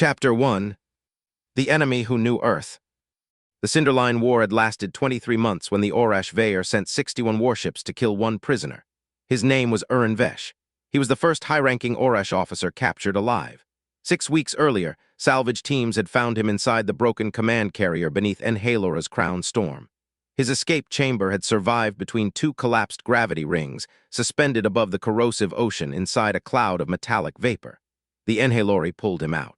Chapter 1. The Enemy Who Knew Earth. The Cinderline War had lasted 23 months when the Urren-Vesh sent 61 warships to kill one prisoner. His name was Urren-Vesh. He was the first high-ranking Orash officer captured alive. 6 weeks earlier, salvage teams had found him inside the broken command carrier beneath Enhalora's crown storm. His escape chamber had survived between 2 collapsed gravity rings, suspended above the corrosive ocean inside a cloud of metallic vapor. The Enhalori pulled him out.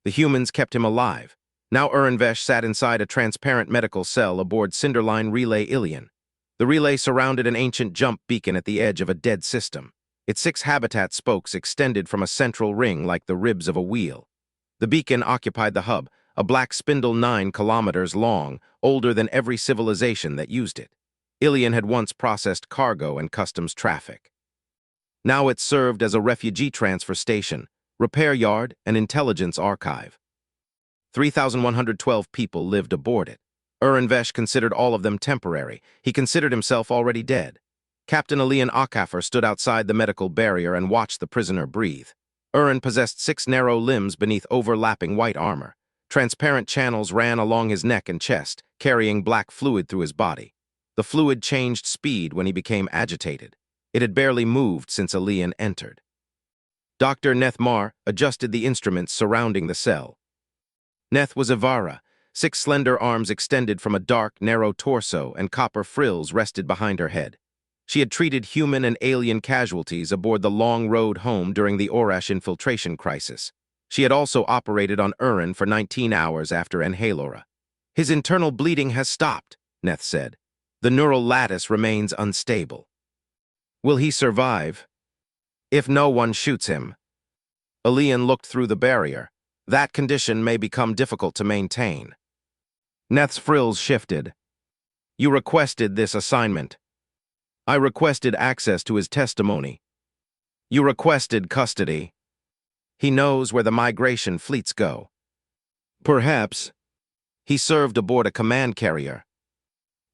The humans kept him alive. Now Urren-Vesh sat inside a transparent medical cell aboard Cinderline Relay Ilyon. The relay surrounded an ancient jump beacon at the edge of a dead system. Its 6 habitat spokes extended from a central ring like the ribs of a wheel. The beacon occupied the hub, a black spindle 9 kilometers long, older than every civilization that used it. Elian had once processed cargo and customs traffic. Now it served as a refugee transfer station, repair yard, and intelligence archive. 3,112 people lived aboard it. Urren-Vesh considered all of them temporary. He considered himself already dead. Captain Elian Okafor stood outside the medical barrier and watched the prisoner breathe. Urren possessed 6 narrow limbs beneath overlapping white armor. Transparent channels ran along his neck and chest, carrying black fluid through his body. The fluid changed speed when he became agitated. It had barely moved since Elian entered. Dr. Nethmar adjusted the instruments surrounding the cell. Neth was Ivara. 6 slender arms extended from a dark, narrow torso and copper frills rested behind her head. She had treated human and alien casualties aboard the long road home during the Orash infiltration crisis. She had also operated on Urren for 19 hours after Enhalora. His internal bleeding has stopped, Neth said. The neural lattice remains unstable. Will he survive? If no one shoots him. Elian looked through the barrier. That condition may become difficult to maintain. Neth's frills shifted. You requested this assignment. I requested access to his testimony. You requested custody. He knows where the migration fleets go. Perhaps. He served aboard a command carrier.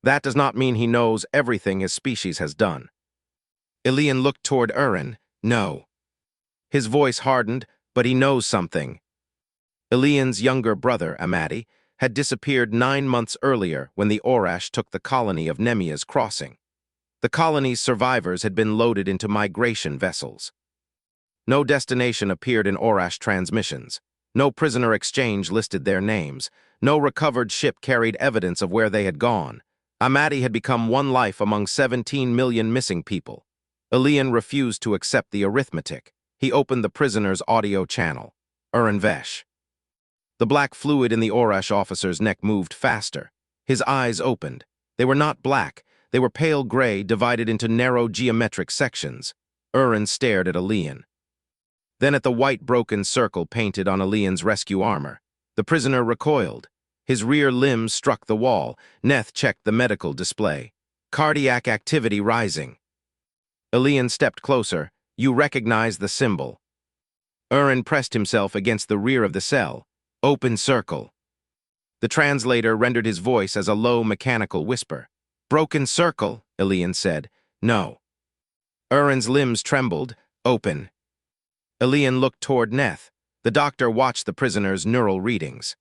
That does not mean he knows everything his species has done. Elian looked toward Urren. No. His voice hardened, but he knows something. Elian's younger brother, Amadi, had disappeared 9 months earlier when the Orash took the colony of Nemia's crossing. The colony's survivors had been loaded into migration vessels. No destination appeared in Orash transmissions. No prisoner exchange listed their names. No recovered ship carried evidence of where they had gone. Amadi had become one life among 17 million missing people. Elian refused to accept the arithmetic. He opened the prisoner's audio channel. Urren-Vesh. The black fluid in the Orash officer's neck moved faster. His eyes opened. They were not black. They were pale gray, divided into narrow geometric sections. Urren stared at Elian. Then at the white broken circle painted on Elian's rescue armor. The prisoner recoiled. His rear limbs struck the wall. Neth checked the medical display. Cardiac activity rising. Elian stepped closer. You recognize the symbol. Urren pressed himself against the rear of the cell. Open circle. The translator rendered his voice as a low mechanical whisper. Broken circle, Elian said. No. Urren's limbs trembled. Open. Elian looked toward Neth. The doctor watched the prisoner's neural readings.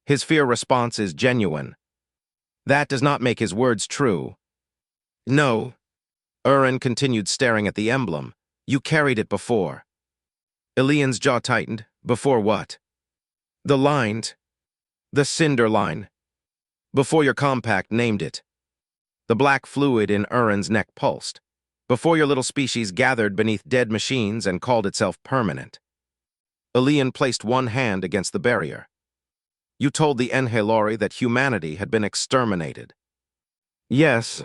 His fear response is genuine. That does not make his words true. No. Urren continued staring at the emblem. You carried it before. Elian's jaw tightened. Before what? The lines. The Cinderline. Before your compact named it. The black fluid in Urren's neck pulsed. Before your little species gathered beneath dead machines and called itself permanent. Elian placed one hand against the barrier. You told the Enhalori that humanity had been exterminated. Yes.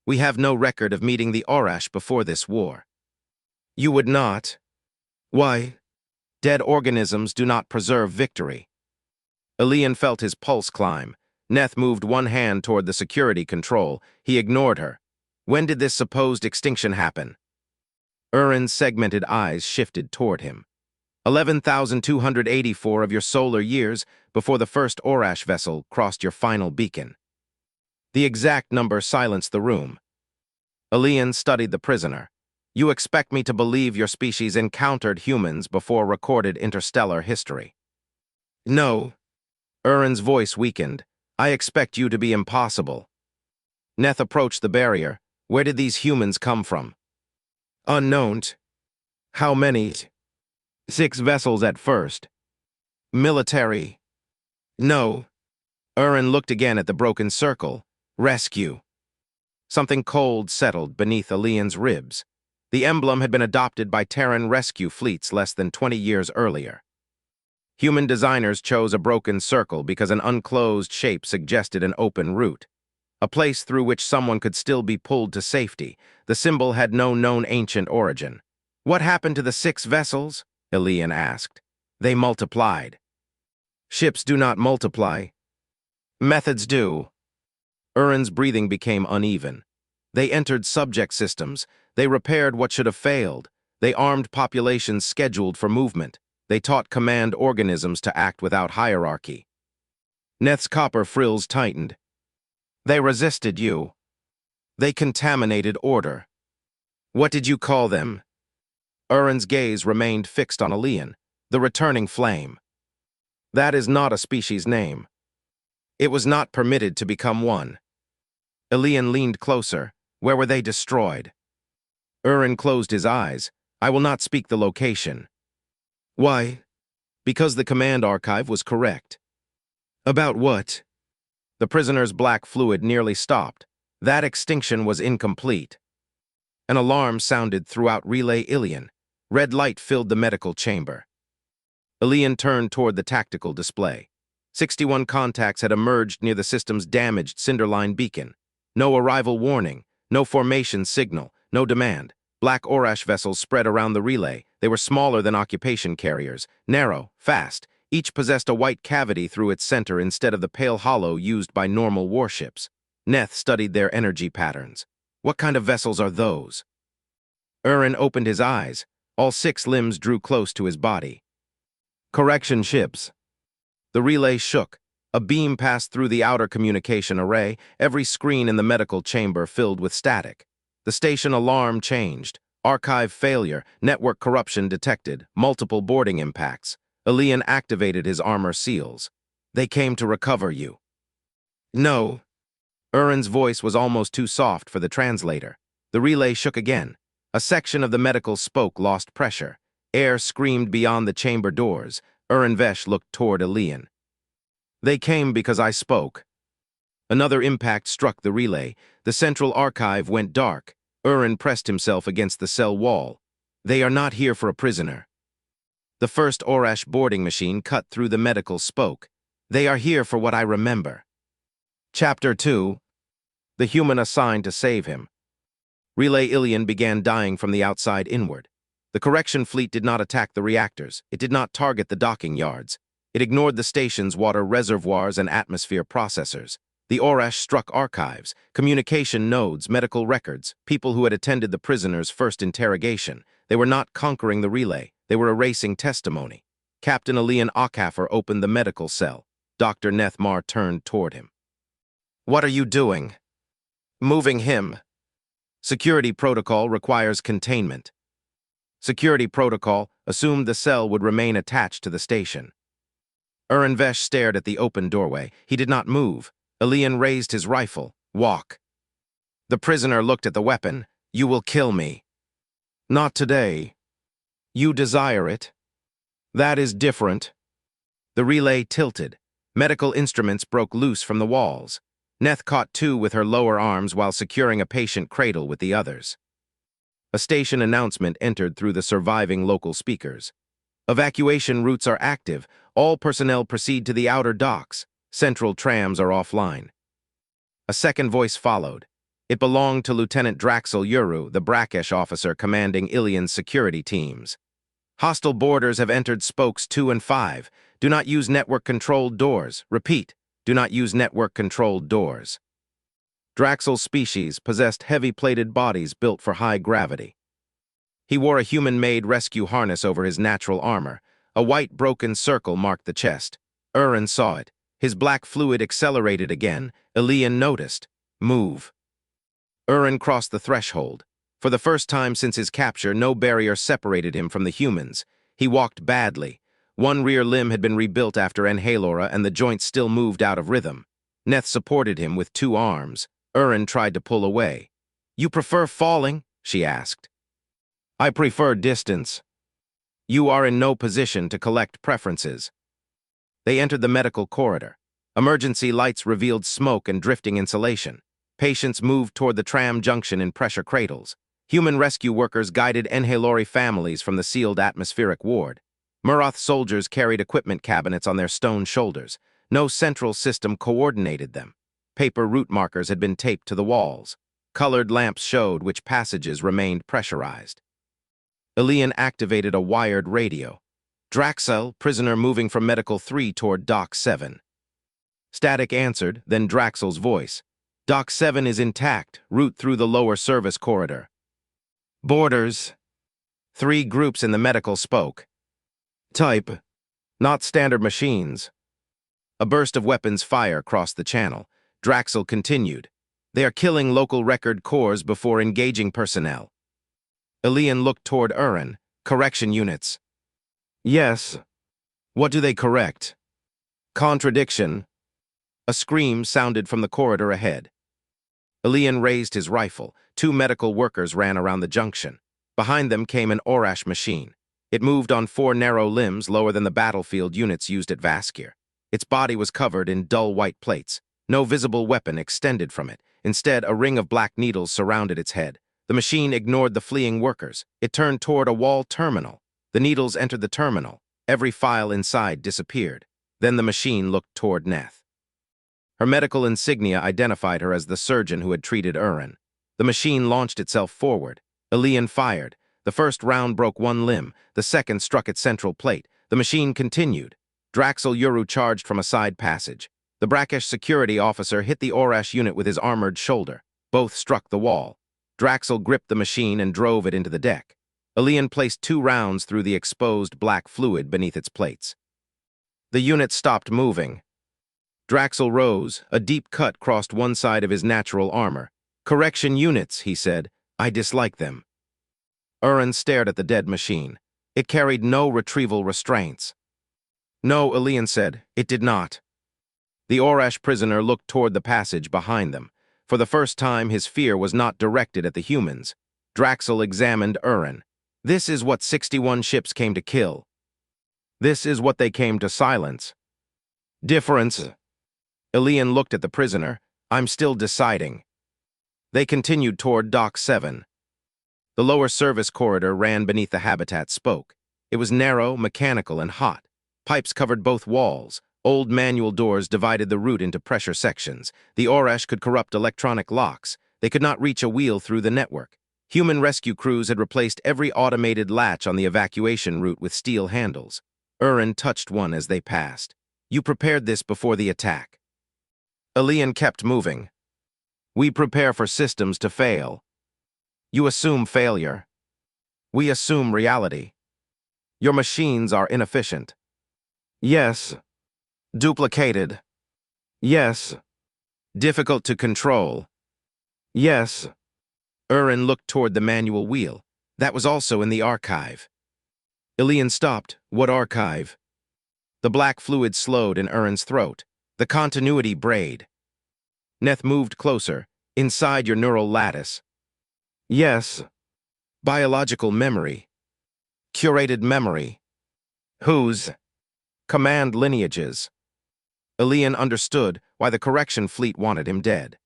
We have no record of meeting the Orash before this war. You would not. Why? Dead organisms do not preserve victory. Elian felt his pulse climb. Neth moved one hand toward the security control. He ignored her. When did this supposed extinction happen? Urren's segmented eyes shifted toward him. 11,284 of your solar years before the first Orash vessel crossed your final beacon. The exact number silenced the room. Elian studied the prisoner. You expect me to believe your species encountered humans before recorded interstellar history. No. Urren's voice weakened. I expect you to be impossible. Neth approached the barrier. Where did these humans come from? Unknown. How many? 6 vessels at first. Military. No. Urren looked again at the broken circle. Rescue. Something cold settled beneath Elian's ribs. The emblem had been adopted by Terran rescue fleets less than 20 years earlier. Human designers chose a broken circle because an unclosed shape suggested an open route, a place through which someone could still be pulled to safety. The symbol had no known ancient origin. What happened to the 6 vessels? Elian asked. They multiplied. Ships do not multiply. Methods do. Urren's breathing became uneven. They entered subject systems. They repaired what should have failed. They armed populations scheduled for movement. They taught command organisms to act without hierarchy. Neth's copper frills tightened. They resisted you. They contaminated order. What did you call them? Urren's gaze remained fixed on Elian, the returning flame. That is not a species name. It was not permitted to become one. Elian leaned closer. Where were they destroyed? Urren closed his eyes. I will not speak the location. Why? Because the command archive was correct. About what? The prisoner's black fluid nearly stopped. That extinction was incomplete. An alarm sounded throughout Relay Ilyon. Red light filled the medical chamber. Elian turned toward the tactical display. 61 contacts had emerged near the system's damaged Cinderline beacon. No arrival warning, no formation signal, no demand. Black Orash vessels spread around the relay. They were smaller than occupation carriers, narrow, fast. Each possessed a white cavity through its center instead of the pale hollow used by normal warships. Neth studied their energy patterns. What kind of vessels are those? Urren opened his eyes. All 6 limbs drew close to his body. Correction ships. The relay shook. A beam passed through the outer communication array, every screen in the medical chamber filled with static. The station alarm changed. Archive failure, network corruption detected, multiple boarding impacts. Elian activated his armor seals. They came to recover you. No. Urren's voice was almost too soft for the translator. The relay shook again. A section of the medical spoke lost pressure. Air screamed beyond the chamber doors. Urren-Vesh looked toward Elian. They came because I spoke. Another impact struck the relay. The central archive went dark. Urren pressed himself against the cell wall. They are not here for a prisoner. The first Orash boarding machine cut through the medical spoke. They are here for what I remember. Chapter 2. The human assigned to save him. Relay Ilyon began dying from the outside inward. The correction fleet did not attack the reactors. It did not target the docking yards. It ignored the station's water reservoirs and atmosphere processors. The Orash struck archives, communication nodes, medical records, people who had attended the prisoner's first interrogation. They were not conquering the relay. They were erasing testimony. Captain Elian Okafor opened the medical cell. Dr. Nethmar turned toward him. What are you doing? Moving him. Security protocol requires containment. Security protocol assumed the cell would remain attached to the station. Urren-Vesh stared at the open doorway. He did not move. Elian raised his rifle. Walk. The prisoner looked at the weapon. You will kill me. Not today. You desire it. That is different. The relay tilted. Medical instruments broke loose from the walls. Neth caught 2 with her lower arms while securing a patient cradle with the others. A station announcement entered through the surviving local speakers. Evacuation routes are active. All personnel proceed to the outer docks. Central trams are offline. A second voice followed. It belonged to Lieutenant Draxel Uru, the Brackish officer commanding Ilyon's security teams. Hostile boarders have entered spokes 2 and 5. Do not use network-controlled doors. Repeat, do not use network-controlled doors. Draxel's species possessed heavy-plated bodies built for high gravity. He wore a human-made rescue harness over his natural armor. A white broken circle marked the chest. Urren saw it. His black fluid accelerated again. Elian noticed. Move. Urren crossed the threshold. For the first time since his capture, no barrier separated him from the humans. He walked badly. One rear limb had been rebuilt after Enhalora, and the joints still moved out of rhythm. Neth supported him with 2 arms. Urren tried to pull away. "You prefer falling?" she asked. "I prefer distance. You are in no position to collect preferences." They entered the medical corridor. Emergency lights revealed smoke and drifting insulation. Patients moved toward the tram junction in pressure cradles. Human rescue workers guided Enhalori families from the sealed atmospheric ward. Murath soldiers carried equipment cabinets on their stone shoulders. No central system coordinated them. Paper route markers had been taped to the walls. Colored lamps showed which passages remained pressurized. Elian activated a wired radio. "Draxel, prisoner moving from Medical 3 toward Dock 7. Static answered, then Draxel's voice. "Dock 7 is intact, route through the lower service corridor." "Borders." 3 groups in the medical spoke. "Type. Not standard machines." A burst of weapons fire crossed the channel. Draxel continued. "They are killing local record corps before engaging personnel." Elian looked toward Urren. "Correction units." "Yes." "What do they correct?" "Contradiction." A scream sounded from the corridor ahead. Elian raised his rifle. 2 medical workers ran around the junction. Behind them came an Orash machine. It moved on 4 narrow limbs lower than the battlefield units used at Vaskir. Its body was covered in dull white plates. No visible weapon extended from it. Instead, a ring of black needles surrounded its head. The machine ignored the fleeing workers. It turned toward a wall terminal. The needles entered the terminal. Every file inside disappeared. Then the machine looked toward Neth. Her medical insignia identified her as the surgeon who had treated Urren. The machine launched itself forward. Elian fired. The first round broke 1 limb. The second struck its central plate. The machine continued. Draxel Yuru charged from a side passage. The Brackish security officer hit the Orash unit with his armored shoulder. Both struck the wall. Draxel gripped the machine and drove it into the deck. Elian placed 2 rounds through the exposed black fluid beneath its plates. The unit stopped moving. Draxel rose. A deep cut crossed one side of his natural armor. "Correction units," he said. "I dislike them." Urren stared at the dead machine. It carried no retrieval restraints. "No," Elian said. "It did not." The Orash prisoner looked toward the passage behind them. For the first time, his fear was not directed at the humans. Draxel examined Urren. "This is what 61 ships came to kill. This is what they came to silence." "Difference." Elian looked at the prisoner. "I'm still deciding." They continued toward Dock 7. The lower service corridor ran beneath the habitat spoke. It was narrow, mechanical, and hot. Pipes covered both walls. Old manual doors divided the route into pressure sections. The Orash could corrupt electronic locks. They could not reach a wheel through the network. Human rescue crews had replaced every automated latch on the evacuation route with steel handles. Urren touched one as they passed. "You prepared this before the attack." Elian kept moving. "We prepare for systems to fail. You assume failure. We assume reality. Your machines are inefficient." "Yes." "Duplicated." "Yes." "Difficult to control." "Yes." Urren looked toward the manual wheel. That was also in the archive. Elian stopped. "What archive?" The black fluid slowed in Urren's throat. "The continuity braid." Neth moved closer. "Inside your neural lattice." "Yes." "Biological memory." "Curated memory." "Whose?" "Command lineages." Elian understood why the correction fleet wanted him dead.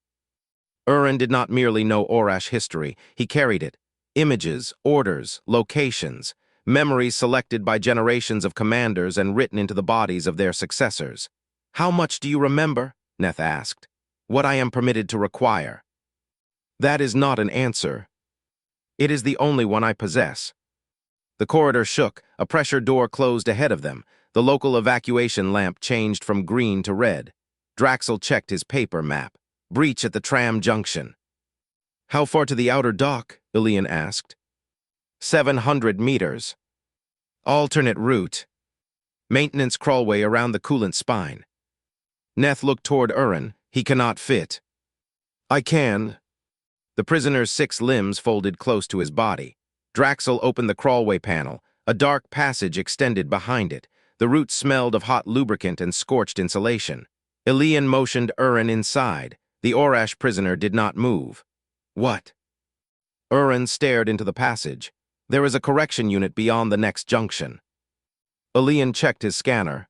Urren did not merely know Orash history, he carried it. Images, orders, locations, memories selected by generations of commanders and written into the bodies of their successors. "How much do you remember?" Neth asked. "What I am permitted to require." "That is not an answer. It is the only one I possess." The corridor shook. A pressure door closed ahead of them. The local evacuation lamp changed from green to red. Draxel checked his paper map. "Breach at the tram junction." "How far to the outer dock?" Elian asked. 700 meters. "Alternate route." "Maintenance crawlway around the coolant spine." Neth looked toward Urren. "He cannot fit." "I can." The prisoner's 6 limbs folded close to his body. Draxel opened the crawlway panel. A dark passage extended behind it. The route smelled of hot lubricant and scorched insulation. Elian motioned Urren inside. The Orash prisoner did not move. What? Urren stared into the passage. There is a correction unit beyond the next junction. Elian checked his scanner.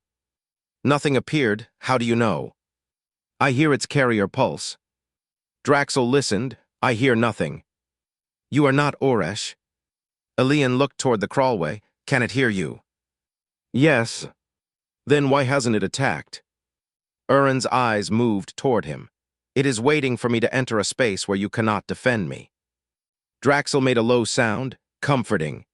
Nothing appeared. How do you know? I hear its carrier pulse. Draxel listened. I hear nothing. You are not Orash. Elian looked toward the crawlway. Can it hear you? Yes. Then why hasn't it attacked? Urren's eyes moved toward him. It is waiting for me to enter a space where you cannot defend me. Draxel made a low sound, comforting.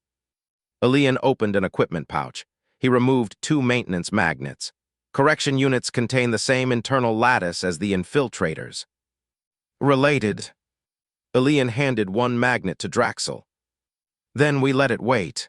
Elian opened an equipment pouch. He removed 2 maintenance magnets. Correction units contain the same internal lattice as the infiltrators. Related. Elian handed 1 magnet to Draxel. Then we let it wait.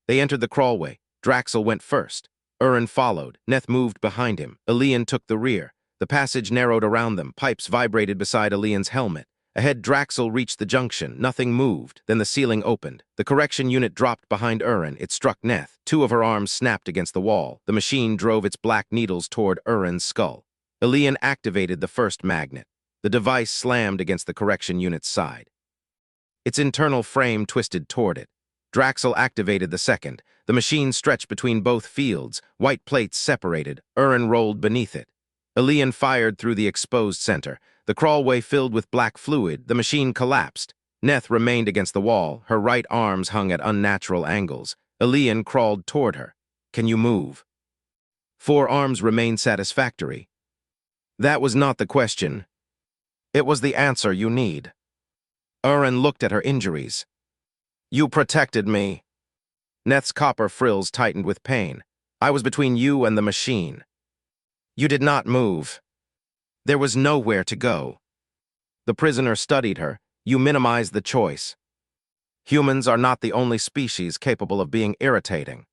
They entered the crawlway. Draxel went first. Urren followed. Neth moved behind him. Elian took the rear. The passage narrowed around them. Pipes vibrated beside Elian's helmet. Ahead, Draxel reached the junction. Nothing moved. Then the ceiling opened. The correction unit dropped behind Urren. It struck Neth. 2 of her arms snapped against the wall. The machine drove its black needles toward Urren's skull. Elian activated the first magnet. The device slammed against the correction unit's side. Its internal frame twisted toward it. Draxel activated the second. The machine stretched between both fields. White plates separated. Urren rolled beneath it. Elian fired through the exposed center. The crawlway filled with black fluid. The machine collapsed. Neth remained against the wall. Her right arms hung at unnatural angles. Elian crawled toward her. Can you move? 4 arms remained satisfactory. That was not the question. It was the answer you need. Urren looked at her injuries. You protected me. Neth's copper frills tightened with pain. I was between you and the machine. You did not move. There was nowhere to go. The prisoner studied her. You minimized the choice. Humans are not the only species capable of being irritating.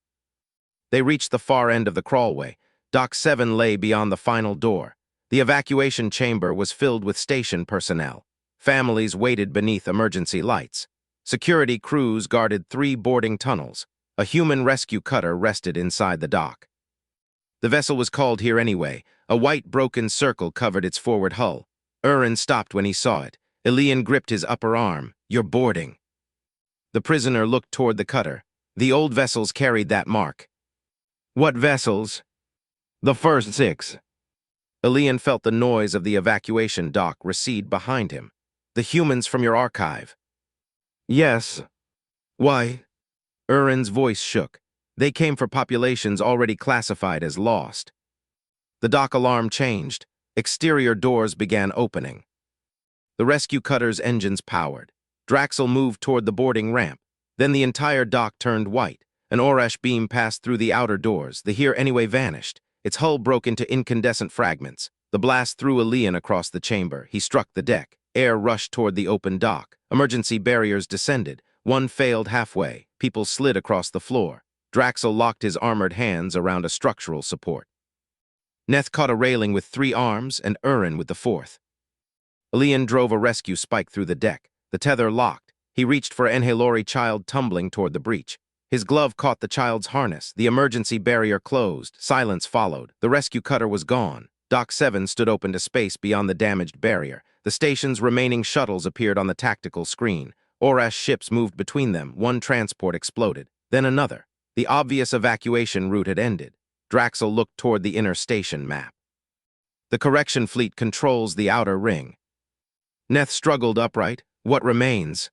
They reached the far end of the crawlway. Dock 7 lay beyond the final door. The evacuation chamber was filled with station personnel. Families waited beneath emergency lights. Security crews guarded 3 boarding tunnels. A human rescue cutter rested inside the dock. The vessel was called here anyway. A white broken circle covered its forward hull. Urren stopped when he saw it. Elian gripped his upper arm. You're boarding. The prisoner looked toward the cutter. The old vessels carried that mark. What vessels? The first 6. Elian felt the noise of the evacuation dock recede behind him. The humans from your archive. Yes. Why? Urren's voice shook. They came for populations already classified as lost. The dock alarm changed. Exterior doors began opening. The rescue cutter's engines powered. Draxel moved toward the boarding ramp. Then the entire dock turned white. An Orash beam passed through the outer doors. The Here Anyway vanished. Its hull broke into incandescent fragments. The blast threw Elian across the chamber. He struck the deck. Air rushed toward the open dock. Emergency barriers descended. One failed halfway. People slid across the floor. Draxel locked his armored hands around a structural support. Neth caught a railing with 3 arms and Urren with the 4th. Elian drove a rescue spike through the deck. The tether locked. He reached for an Enhalori child tumbling toward the breach. His glove caught the child's harness. The emergency barrier closed. Silence followed. The rescue cutter was gone. Dock 7 stood open to space beyond the damaged barrier. The station's remaining shuttles appeared on the tactical screen. Orash ships moved between them. One transport exploded. Then another. The obvious evacuation route had ended. Draxel looked toward the inner station map. The correction fleet controls the outer ring. Neth struggled upright. What remains?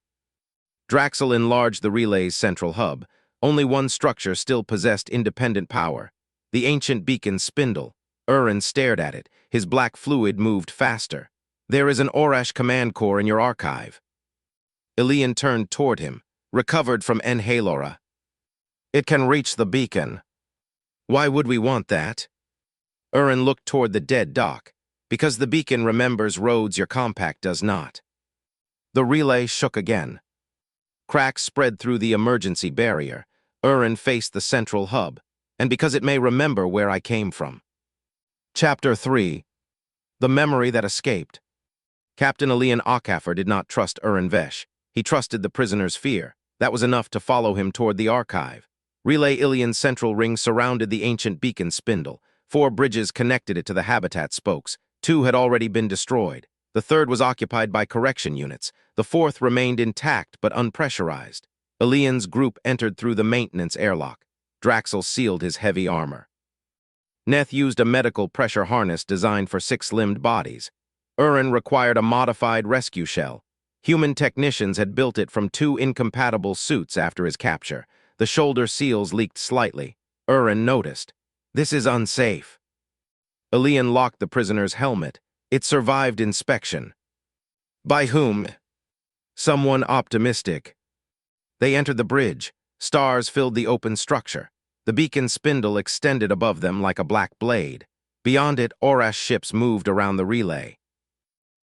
Draxel enlarged the relay's central hub. Only one structure still possessed independent power. The ancient beacon spindle. Urren stared at it. His black fluid moved faster. There is an Orash command core in your archive. Elian turned toward him, recovered from Enhalora. It can reach the beacon. Why would we want that? Urren looked toward the dead dock. Because the beacon remembers roads your compact does not. The relay shook again. Cracks spread through the emergency barrier. Urren faced the central hub, and because it may remember where I came from. Chapter 3. The Memory That Escaped. Captain Elian Okafor did not trust Urren-Vesh. He trusted the prisoner's fear. That was enough to follow him toward the archive. Relay Ilyon's central ring surrounded the ancient beacon spindle. 4 bridges connected it to the habitat spokes. 2 had already been destroyed. The 3rd was occupied by correction units. The 4th remained intact but unpressurized. Elian's group entered through the maintenance airlock. Draxel sealed his heavy armor. Neth used a medical pressure harness designed for 6-limbed bodies. Urren required a modified rescue shell. Human technicians had built it from 2 incompatible suits after his capture. The shoulder seals leaked slightly. Urren noticed. This is unsafe. Elian locked the prisoner's helmet. It survived inspection. By whom? Someone optimistic. They entered the bridge. Stars filled the open structure. The beacon spindle extended above them like a black blade. Beyond it, Orash ships moved around the relay.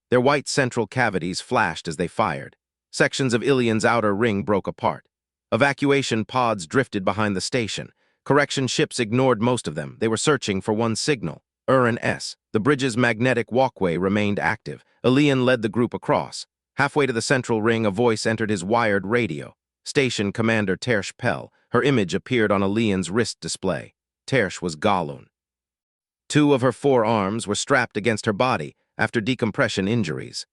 Their white central cavities flashed as they fired. Sections of Ilyon's outer ring broke apart. Evacuation pods drifted behind the station. Correction ships ignored most of them. They were searching for one signal. Urren-Vesh. The bridge's magnetic walkway remained active. Elian led the group across. Halfway to the central ring, a voice entered his wired radio. Station Commander Tersh Pell. Her image appeared on Elian's wrist display. Tersh was Galun. 2 of her 4 arms were strapped against her body after decompression injuries.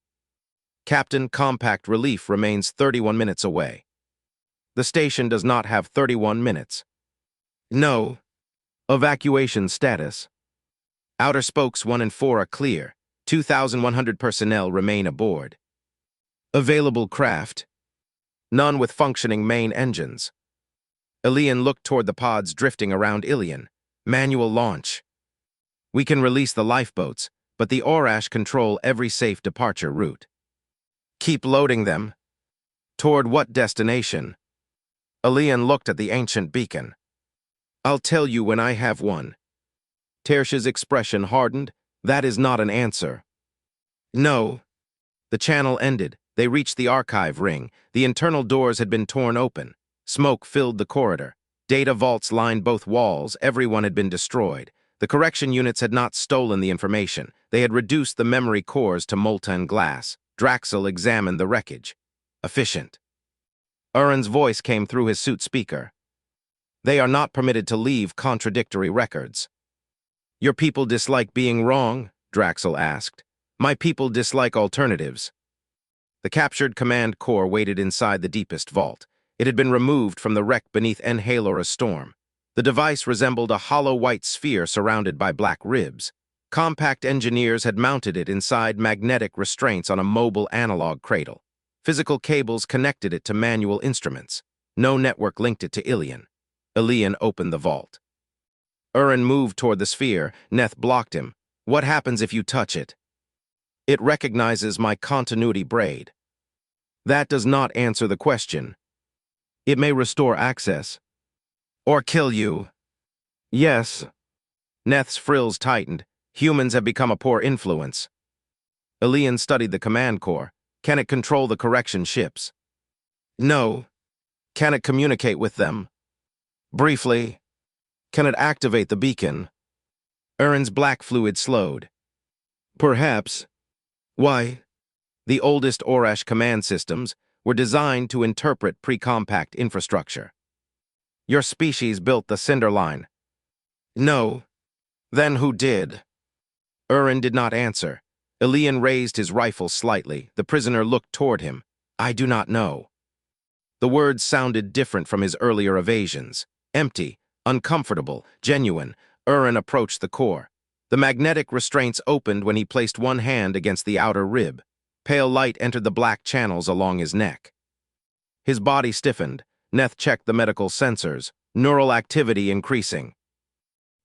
Captain, compact relief remains 31 minutes away. The station does not have 31 minutes. No. Evacuation status. Outer spokes 1 and 4 are clear. 2,100 personnel remain aboard. Available craft. None with functioning main engines. Elian looked toward the pods drifting around Ilyon. Manual launch. We can release the lifeboats, but the Orash control every safe departure route. Keep loading them. Toward what destination? Elian looked at the ancient beacon. I'll tell you when I have one. Tersh's expression hardened. That is not an answer. No. The channel ended. They reached the archive ring. The internal doors had been torn open. Smoke filled the corridor. Data vaults lined both walls. Everyone had been destroyed. The correction units had not stolen the information. They had reduced the memory cores to molten glass. Draxel examined the wreckage. Efficient. Urren's voice came through his suit speaker. They are not permitted to leave contradictory records. Your people dislike being wrong? Draxel asked. My people dislike alternatives. The captured command core waited inside the deepest vault. It had been removed from the wreck beneath Enhalora Storm. The device resembled a hollow white sphere surrounded by black ribs. Compact engineers had mounted it inside magnetic restraints on a mobile analog cradle. Physical cables connected it to manual instruments. No network linked it to Ilyon. Elian opened the vault. Urren moved toward the sphere. Neth blocked him. What happens if you touch it? It recognizes my continuity braid. That does not answer the question. It may restore access. Or kill you. Yes. Neth's frills tightened. Humans have become a poor influence. Elian studied the command core. Can it control the correction ships? No. Can it communicate with them? Briefly. Can it activate the beacon? Urren's black fluid slowed. Perhaps. Why? The oldest Orash command systems were designed to interpret pre-compact infrastructure. Your species built the Cinderline. No. Then who did? Urren did not answer. Elian raised his rifle slightly. The prisoner looked toward him. I do not know. The words sounded different from his earlier evasions. Empty, uncomfortable, genuine. Urren approached the core. The magnetic restraints opened when he placed one hand against the outer rib. Pale light entered the black channels along his neck. His body stiffened. Neth checked the medical sensors. Neural activity increasing.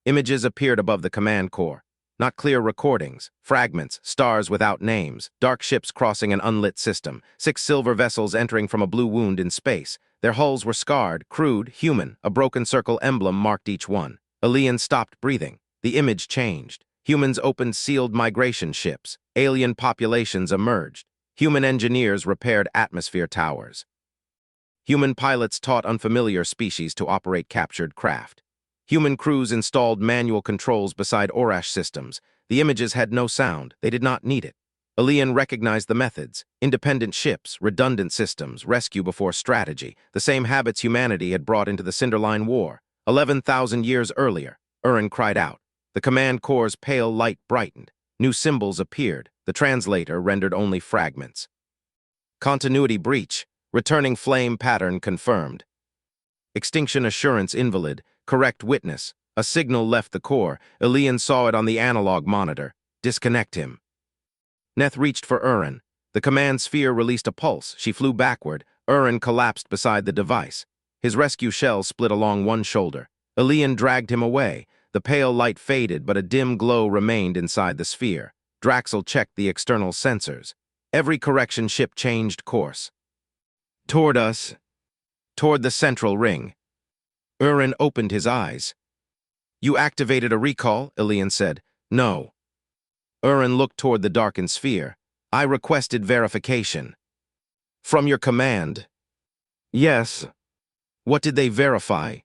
Images appeared above the command core. Not clear recordings, fragments, stars without names, dark ships crossing an unlit system, 6 silver vessels entering from a blue wound in space. Their hulls were scarred, crude, human. A broken circle emblem marked each one. Elian stopped breathing. The image changed. Humans opened sealed migration ships. Alien populations emerged. Human engineers repaired atmosphere towers. Human pilots taught unfamiliar species to operate captured craft. Human crews installed manual controls beside Orash systems. The images had no sound. They did not need it. Elian recognized the methods: independent ships, redundant systems, rescue before strategy, the same habits humanity had brought into the Cinderline War. 11,000 years earlier, Urren cried out. The command corps' pale light brightened. New symbols appeared. The translator rendered only fragments. Continuity breach. Returning flame pattern confirmed. Extinction assurance invalid. Correct witness. A signal left the core. Elian saw it on the analog monitor. Disconnect him. Neth reached for Urren. The command sphere released a pulse. She flew backward. Urren collapsed beside the device. His rescue shell split along one shoulder. Elian dragged him away. The pale light faded, but a dim glow remained inside the sphere. Draxel checked the external sensors. Every correction ship changed course. Toward us. Toward the central ring. Urren opened his eyes. You activated a recall, Elian said. No. Urren looked toward the darkened sphere. I requested verification. From your command. Yes. What did they verify?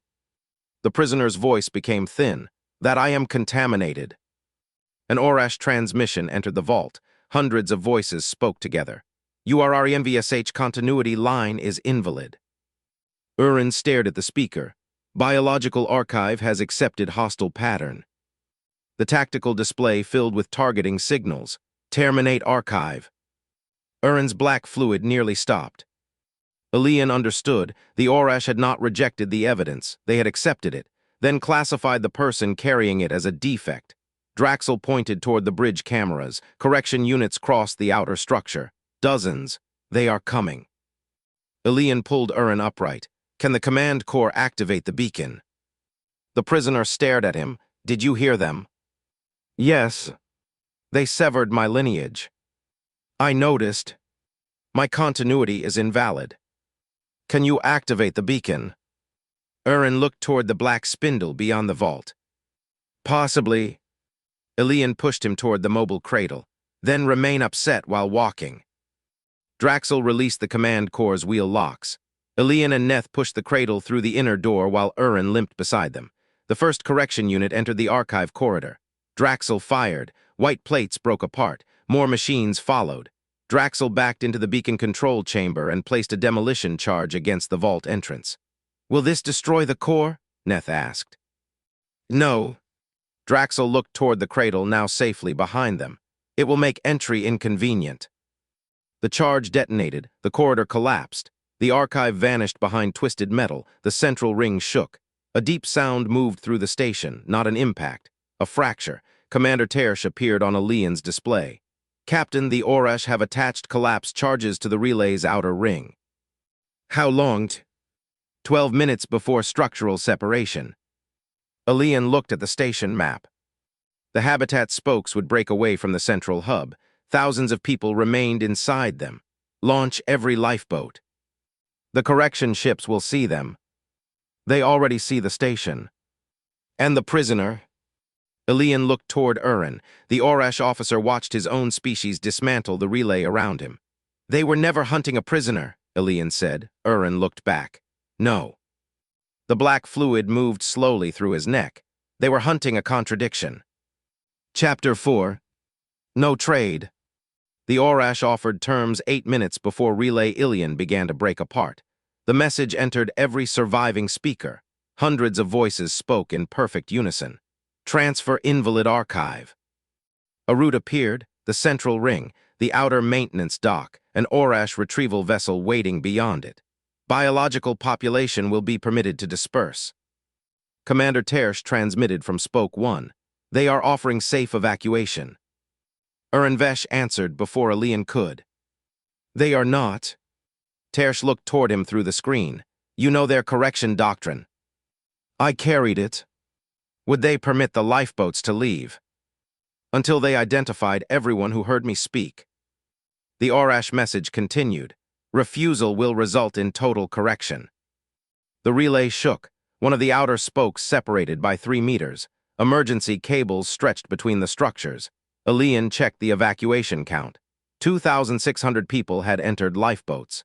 The prisoner's voice became thin. That I am contaminated. An Orash transmission entered the vault. Hundreds of voices spoke together. Urren-Vesh continuity line is invalid. Urren stared at the speaker. Biological archive has accepted hostile pattern. The tactical display filled with targeting signals. Terminate archive. Urren's black fluid nearly stopped. Elian understood. The Orash had not rejected the evidence. They had accepted it, then classified the person carrying it as a defect. Draxel pointed toward the bridge cameras. Correction units crossed the outer structure. Dozens. They are coming. Elian pulled Urren upright. Can the command corps activate the beacon? The prisoner stared at him. Did you hear them? Yes. They severed my lineage. I noticed. My continuity is invalid. Can you activate the beacon? Urren looked toward the black spindle beyond the vault. Possibly. Elian pushed him toward the mobile cradle. Then remain upset while walking. Draxel released the command corps' wheel locks. Elian and Neth pushed the cradle through the inner door while Urren limped beside them. The first correction unit entered the archive corridor. Draxel fired. White plates broke apart. More machines followed. Draxel backed into the beacon control chamber and placed a demolition charge against the vault entrance. Will this destroy the core? Neth asked. No. Draxel looked toward the cradle, now safely behind them. It will make entry inconvenient. The charge detonated. The corridor collapsed. The archive vanished behind twisted metal. The central ring shook. A deep sound moved through the station, not an impact. A fracture. Commander Tersh appeared on Elian's display. Captain, the Orash have attached collapse charges to the relay's outer ring. How long? 12 minutes before structural separation. Elian looked at the station map. The habitat spokes would break away from the central hub. Thousands of people remained inside them. Launch every lifeboat. The correction ships will see them. They already see the station. And the prisoner? Elian looked toward Urren. The Orash officer watched his own species dismantle the relay around him. They were never hunting a prisoner, Elian said. Urren looked back. No. The black fluid moved slowly through his neck. They were hunting a contradiction. Chapter 4. No trade. The Orash offered terms 8 minutes before Relay Ilyon began to break apart. The message entered every surviving speaker. Hundreds of voices spoke in perfect unison. Transfer invalid archive. A route appeared, the central ring, the outer maintenance dock, an Orash retrieval vessel waiting beyond it. Biological population will be permitted to disperse. Commander Tersh transmitted from Spoke 1. They are offering safe evacuation. Urren-Vesh answered before Elian could. They are not. Tersh looked toward him through the screen. You know their correction doctrine. I carried it. Would they permit the lifeboats to leave? Until they identified everyone who heard me speak. The Orash message continued. Refusal will result in total correction. The relay shook. One of the outer spokes separated by 3 meters. Emergency cables stretched between the structures. Elian checked the evacuation count. 2,600 people had entered lifeboats.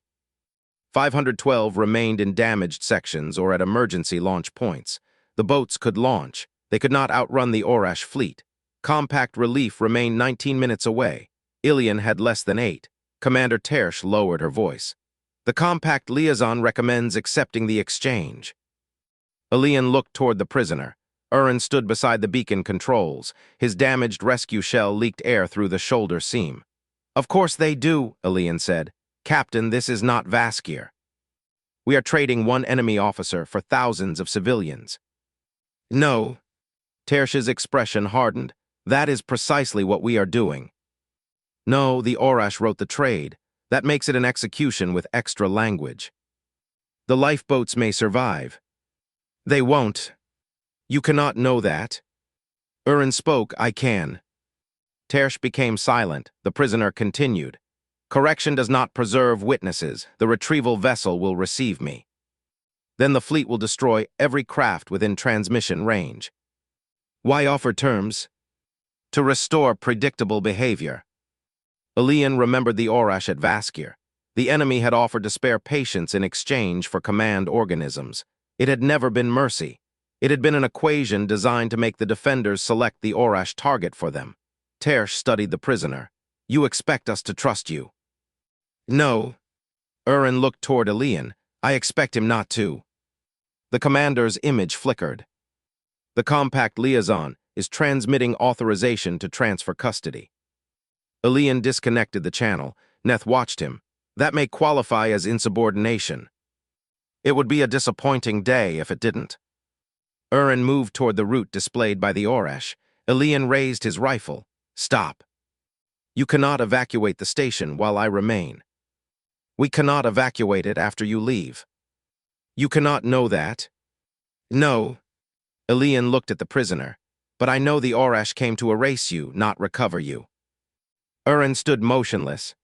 512 remained in damaged sections or at emergency launch points. The boats could launch. They could not outrun the Orash fleet. Compact relief remained 19 minutes away. Ilyon had less than 8. Commander Tersh lowered her voice. The compact liaison recommends accepting the exchange. Elian looked toward the prisoner. Urren stood beside the beacon controls. His damaged rescue shell leaked air through the shoulder seam. Of course they do, Elian said. Captain, this is not Vaskir. We are trading one enemy officer for thousands of civilians. No. Tersh's expression hardened. That is precisely what we are doing. No, the Orash wrote the trade. That makes it an execution with extra language. The lifeboats may survive. They won't. You cannot know that. Urren spoke, I can. Tersh became silent. The prisoner continued. Correction does not preserve witnesses. The retrieval vessel will receive me. Then the fleet will destroy every craft within transmission range. Why offer terms? To restore predictable behavior. Elian remembered the Orash at Vaskir. The enemy had offered to spare patience in exchange for command organisms. It had never been mercy. It had been an equation designed to make the defenders select the Orash target for them. Tersh studied the prisoner. You expect us to trust you? No. Urren looked toward Elian. I expect him not to. The commander's image flickered. The compact liaison is transmitting authorization to transfer custody. Elian disconnected the channel. Neth watched him. That may qualify as insubordination. It would be a disappointing day if it didn't. Urren moved toward the route displayed by the Orash. Elian raised his rifle. Stop. You cannot evacuate the station while I remain. We cannot evacuate it after you leave. You cannot know that. No. Elian looked at the prisoner. But I know the Orash came to erase you, not recover you. Urren stood motionless.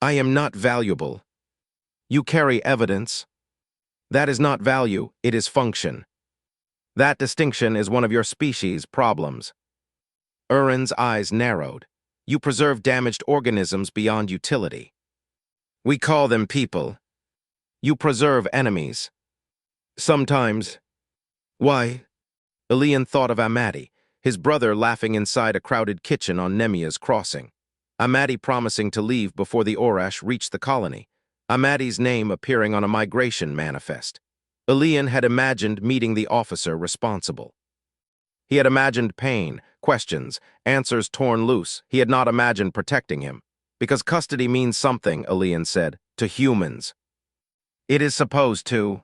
I am not valuable. You carry evidence. That is not value, it is function. That distinction is one of your species' problems. Urren's eyes narrowed. You preserve damaged organisms beyond utility. We call them people. You preserve enemies. Sometimes. Why? Elian thought of Amati, his brother laughing inside a crowded kitchen on Nemia's crossing. Amati promising to leave before the Orash reached the colony. Amati's name appearing on a migration manifest. Elian had imagined meeting the officer responsible. He had imagined pain, questions, answers torn loose. He had not imagined protecting him. Because custody means something, Elian said, to humans. It is supposed to.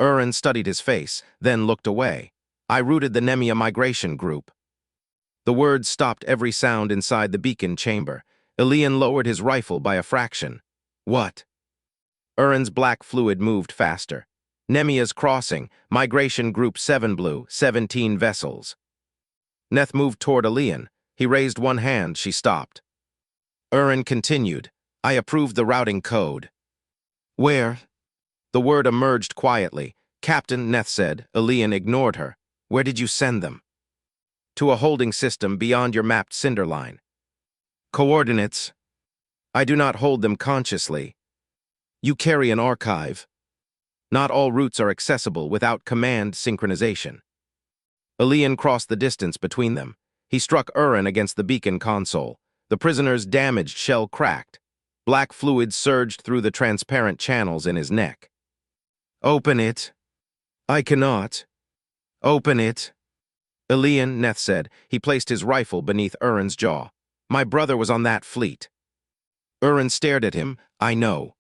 Urren studied his face, then looked away. I rooted the Nemia migration group. The words stopped every sound inside the beacon chamber. Elian lowered his rifle by a fraction. What? Urren's black fluid moved faster. Nemia's crossing, Migration Group 7 Blue, 17 vessels. Neth moved toward Elian. He raised one hand, she stopped. Urren continued. I approved the routing code. Where? The word emerged quietly. Captain, Neth said. Elian ignored her. Where did you send them? To a holding system beyond your mapped Cinderline. Coordinates. I do not hold them consciously. You carry an archive. Not all routes are accessible without command synchronization. Elian crossed the distance between them. He struck Urren against the beacon console. The prisoner's damaged shell cracked. Black fluid surged through the transparent channels in his neck. Open it. I cannot. Open it. Elian, Neth said. He placed his rifle beneath Urren's jaw. My brother was on that fleet. Urren stared at him. I know.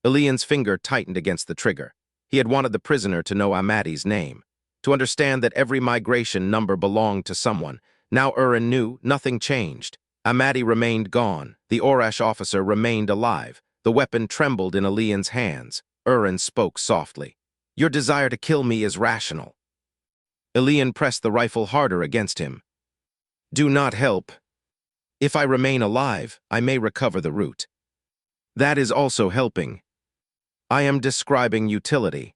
Elian's finger tightened against the trigger. He had wanted the prisoner to know Amati's name, to understand that every migration number belonged to someone. Now Urren knew, nothing changed. Amati remained gone. The Orash officer remained alive. The weapon trembled in Elian's hands. Urren spoke softly. Your desire to kill me is rational. Elian pressed the rifle harder against him. Do not help. If I remain alive, I may recover the route. That is also helping. I am describing utility.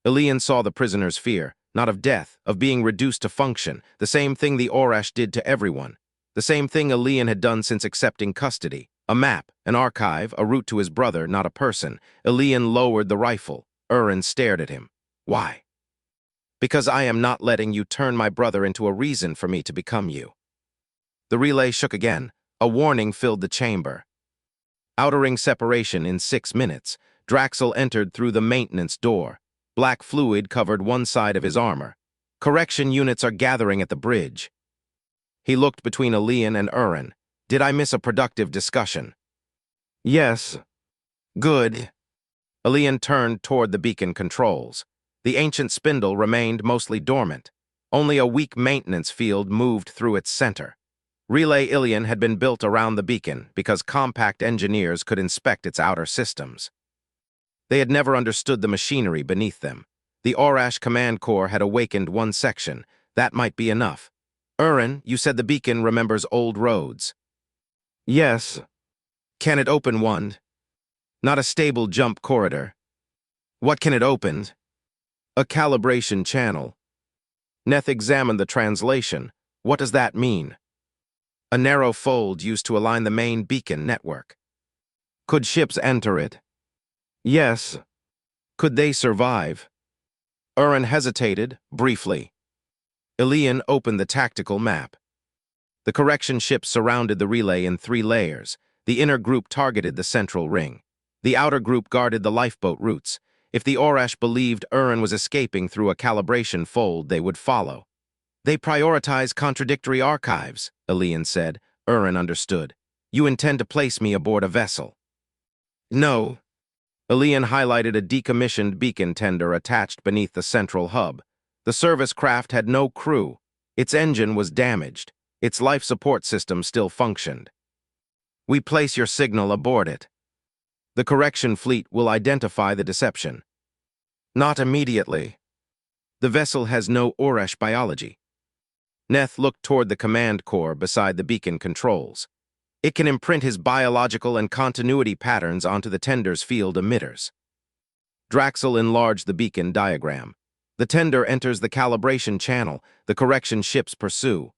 Elian saw the prisoner's fear, not of death, of being reduced to function, the same thing the Orash did to everyone, the same thing Elian had done since accepting custody. A map, an archive, a route to his brother, not a person. Elian lowered the rifle. Urren stared at him. Why? Because I am not letting you turn my brother into a reason for me to become you. The relay shook again. A warning filled the chamber. Outer ring separation in 6 minutes. Draxel entered through the maintenance door. Black fluid covered one side of his armor. Correction units are gathering at the bridge. He looked between Elian and Urren. Did I miss a productive discussion? Yes. Good. Elian turned toward the beacon controls. The ancient spindle remained mostly dormant. Only a weak maintenance field moved through its center. Relay Ilyon had been built around the beacon because compact engineers could inspect its outer systems. They had never understood the machinery beneath them. The Orash command core had awakened one section. That might be enough. Urren, you said the beacon remembers old roads. Yes. Can it open one? Not a stable jump corridor. What can it open? A calibration channel. Neth examined the translation. What does that mean? A narrow fold used to align the main beacon network. Could ships enter it? Yes. Could they survive? Urren hesitated, briefly. Elian opened the tactical map. The correction ships surrounded the relay in 3 layers. The inner group targeted the central ring. The outer group guarded the lifeboat routes. If the Orash believed Urren was escaping through a calibration fold, they would follow. They prioritize contradictory archives, Elian said. Urren understood. You intend to place me aboard a vessel? No. Elian highlighted a decommissioned beacon tender attached beneath the central hub. The service craft had no crew. Its engine was damaged. Its life support system still functioned. We place your signal aboard it. The correction fleet will identify the deception. Not immediately. The vessel has no Orash biology. Neth looked toward the command core beside the beacon controls. It can imprint his biological and continuity patterns onto the tender's field emitters. Draxel enlarged the beacon diagram. The tender enters the calibration channel. The correction ships pursue.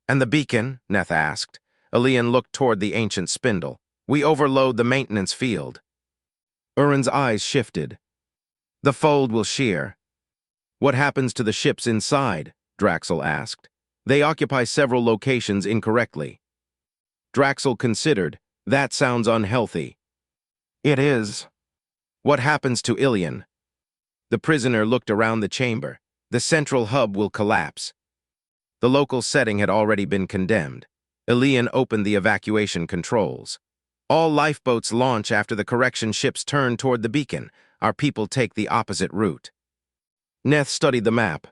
And the beacon? Neth asked. Elian looked toward the ancient spindle. We overload the maintenance field. Urren's eyes shifted. The fold will shear. What happens to the ships inside? Draxel asked. They occupy several locations incorrectly. Draxel considered. That sounds unhealthy. It is. What happens to Ilyon? The prisoner looked around the chamber. The central hub will collapse. The local setting had already been condemned. Elian opened the evacuation controls. All lifeboats launch after the correction ships turn toward the beacon. Our people take the opposite route. Neth studied the map.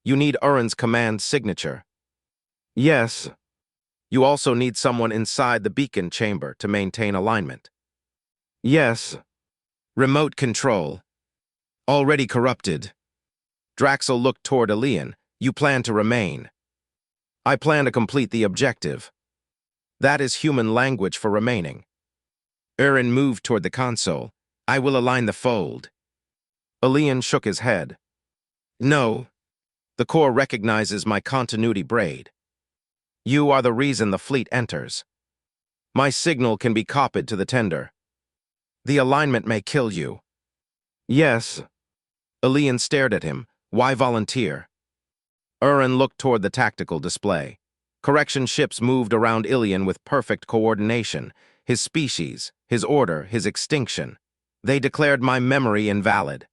You need Urren's command signature. Yes. You also need someone inside the beacon chamber to maintain alignment. Yes. Remote control. Already corrupted. Draxel looked toward Elian. You plan to remain. I plan to complete the objective. That is human language for remaining. Urren moved toward the console. I will align the fold. Elian shook his head. No. The core recognizes my continuity braid. You are the reason the fleet enters. My signal can be copied to the tender. The alignment may kill you. Yes. Elian stared at him. Why volunteer? Urren looked toward the tactical display. Correction ships moved around Ilyon with perfect coordination. His species, his order, his extinction. They declared my memory invalid.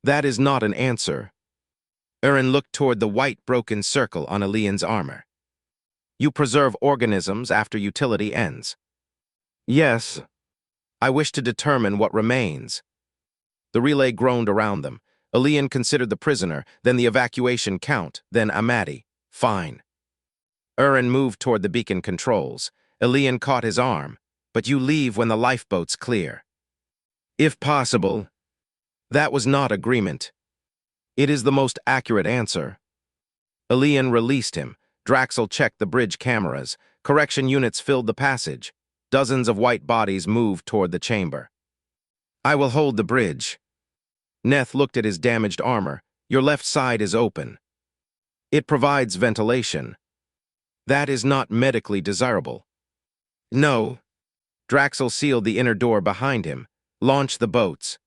That is not an answer. Urren looked toward the white broken circle on Elian's armor. You preserve organisms after utility ends. Yes. I wish to determine what remains. The relay groaned around them. Elian considered the prisoner, then the evacuation count, then Amadi. Fine. Urren moved toward the beacon controls. Elian caught his arm. But you leave when the lifeboats clear. If possible. That was not agreement. It is the most accurate answer. Elian released him. Draxel checked the bridge cameras. Correction units filled the passage. Dozens of white bodies moved toward the chamber. I will hold the bridge. Neth looked at his damaged armor. Your left side is open. It provides ventilation. That is not medically desirable. No. Draxel sealed the inner door behind him. Launch the boats.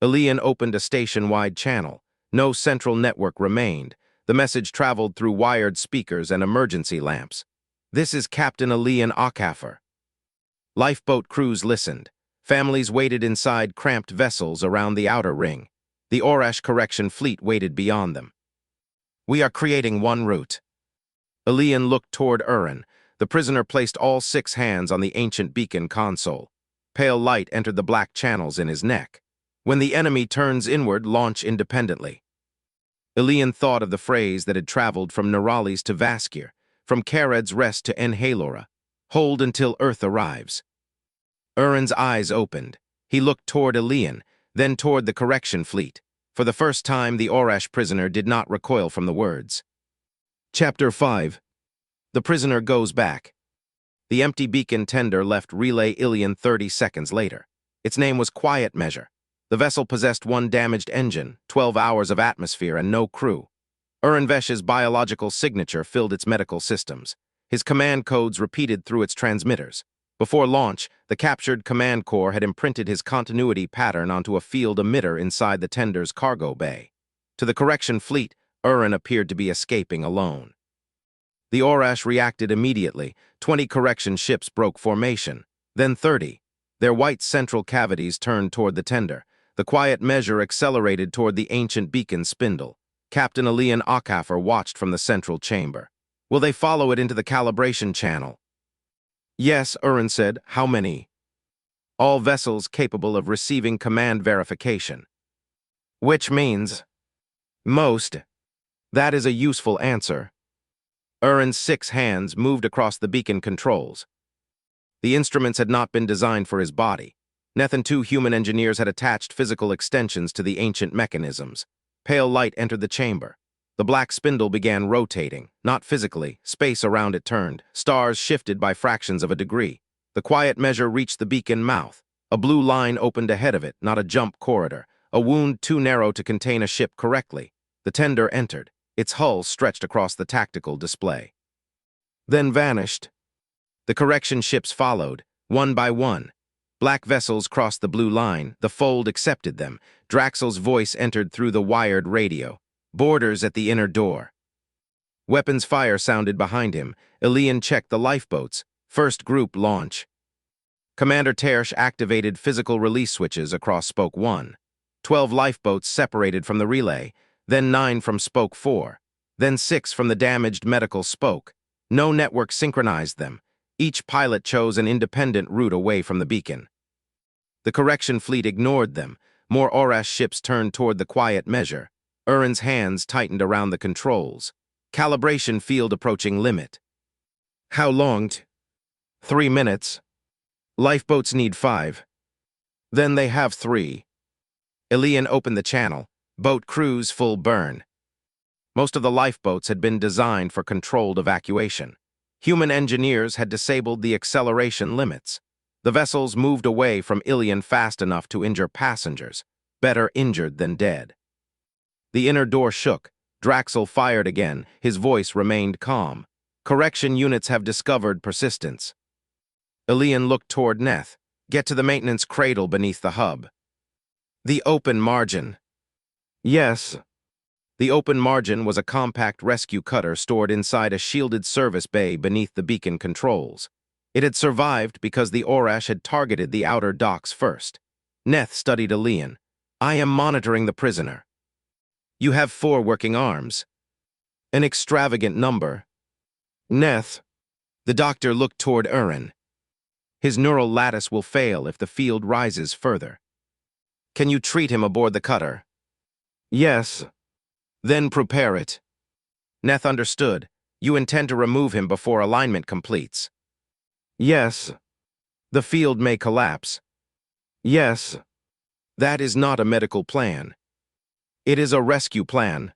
Elian opened a station-wide channel. No central network remained. The message traveled through wired speakers and emergency lamps. This is Captain Elian Okafor. Lifeboat crews listened. Families waited inside cramped vessels around the outer ring. The Orash correction fleet waited beyond them. We are creating one route. Elian looked toward Urren. The prisoner placed all 6 hands on the ancient beacon console. Pale light entered the black channels in his neck. When the enemy turns inward, launch independently. Elian thought of the phrase that had traveled from Neuralis to Vaskir, from Kared's Rest to Enhalora. Hold until Earth arrives. Urren's eyes opened. He looked toward Elian, then toward the correction fleet. For the first time, the Orash prisoner did not recoil from the words. Chapter 5. The prisoner goes back. The empty beacon tender left Relay Ilyon 30 seconds later. Its name was Quiet Measure. The vessel possessed 1 damaged engine, 12 hours of atmosphere, and no crew. Urren-Vesh's biological signature filled its medical systems. His command codes repeated through its transmitters. Before launch, the captured command core had imprinted his continuity pattern onto a field emitter inside the tender's cargo bay. To the correction fleet, Urren appeared to be escaping alone. The Orash reacted immediately. 20 correction ships broke formation, then 30. Their white central cavities turned toward the tender. The Quiet Measure accelerated toward the ancient beacon spindle. Captain Elian Okafor watched from the central chamber. Will they follow it into the calibration channel? Yes, Urren said. How many? All vessels capable of receiving command verification. Which means? Most. That is a useful answer. Urren's 6 hands moved across the beacon controls. The instruments had not been designed for his body. Neth and 2 human engineers had attached physical extensions to the ancient mechanisms. Pale light entered the chamber. The black spindle began rotating, not physically. Space around it turned. Stars shifted by fractions of a degree. The Quiet Measure reached the beacon mouth. A blue line opened ahead of it, not a jump corridor. A wound too narrow to contain a ship correctly. The tender entered. Its hull stretched across the tactical display. Then vanished. The correction ships followed, one by one. Black vessels crossed the blue line. The fold accepted them. Draxel's voice entered through the wired radio. Boarders at the inner door. Weapons fire sounded behind him. Elian checked the lifeboats. First group launch. Commander Tersh activated physical release switches across Spoke 1. 12 lifeboats separated from the relay, then 9 from Spoke 4, then 6 from the damaged medical spoke. No network synchronized them. Each pilot chose an independent route away from the beacon. The correction fleet ignored them. More Orash ships turned toward the Quiet Measure. Urren's hands tightened around the controls. Calibration field approaching limit. How long? 3 minutes. Lifeboats need 5. Then they have 3. Elian opened the channel. Boat crews full burn. Most of the lifeboats had been designed for controlled evacuation. Human engineers had disabled the acceleration limits. The vessels moved away from Ilyon fast enough to injure passengers. Better injured than dead. The inner door shook. Draxel fired again. His voice remained calm. Correction units have discovered persistence. Elian looked toward Neth. Get to the maintenance cradle beneath the hub. The open margin. Yes. The open margin was a compact rescue cutter stored inside a shielded service bay beneath the beacon controls. It had survived because the Orash had targeted the outer docks first. Neth studied Elian. I am monitoring the prisoner. You have 4 working arms. An extravagant number. Neth. The doctor looked toward Urren. His neural lattice will fail if the field rises further. Can you treat him aboard the cutter? Yes. Then prepare it. Neth understood. You intend to remove him before alignment completes. Yes. The field may collapse. Yes. That is not a medical plan. It is a rescue plan.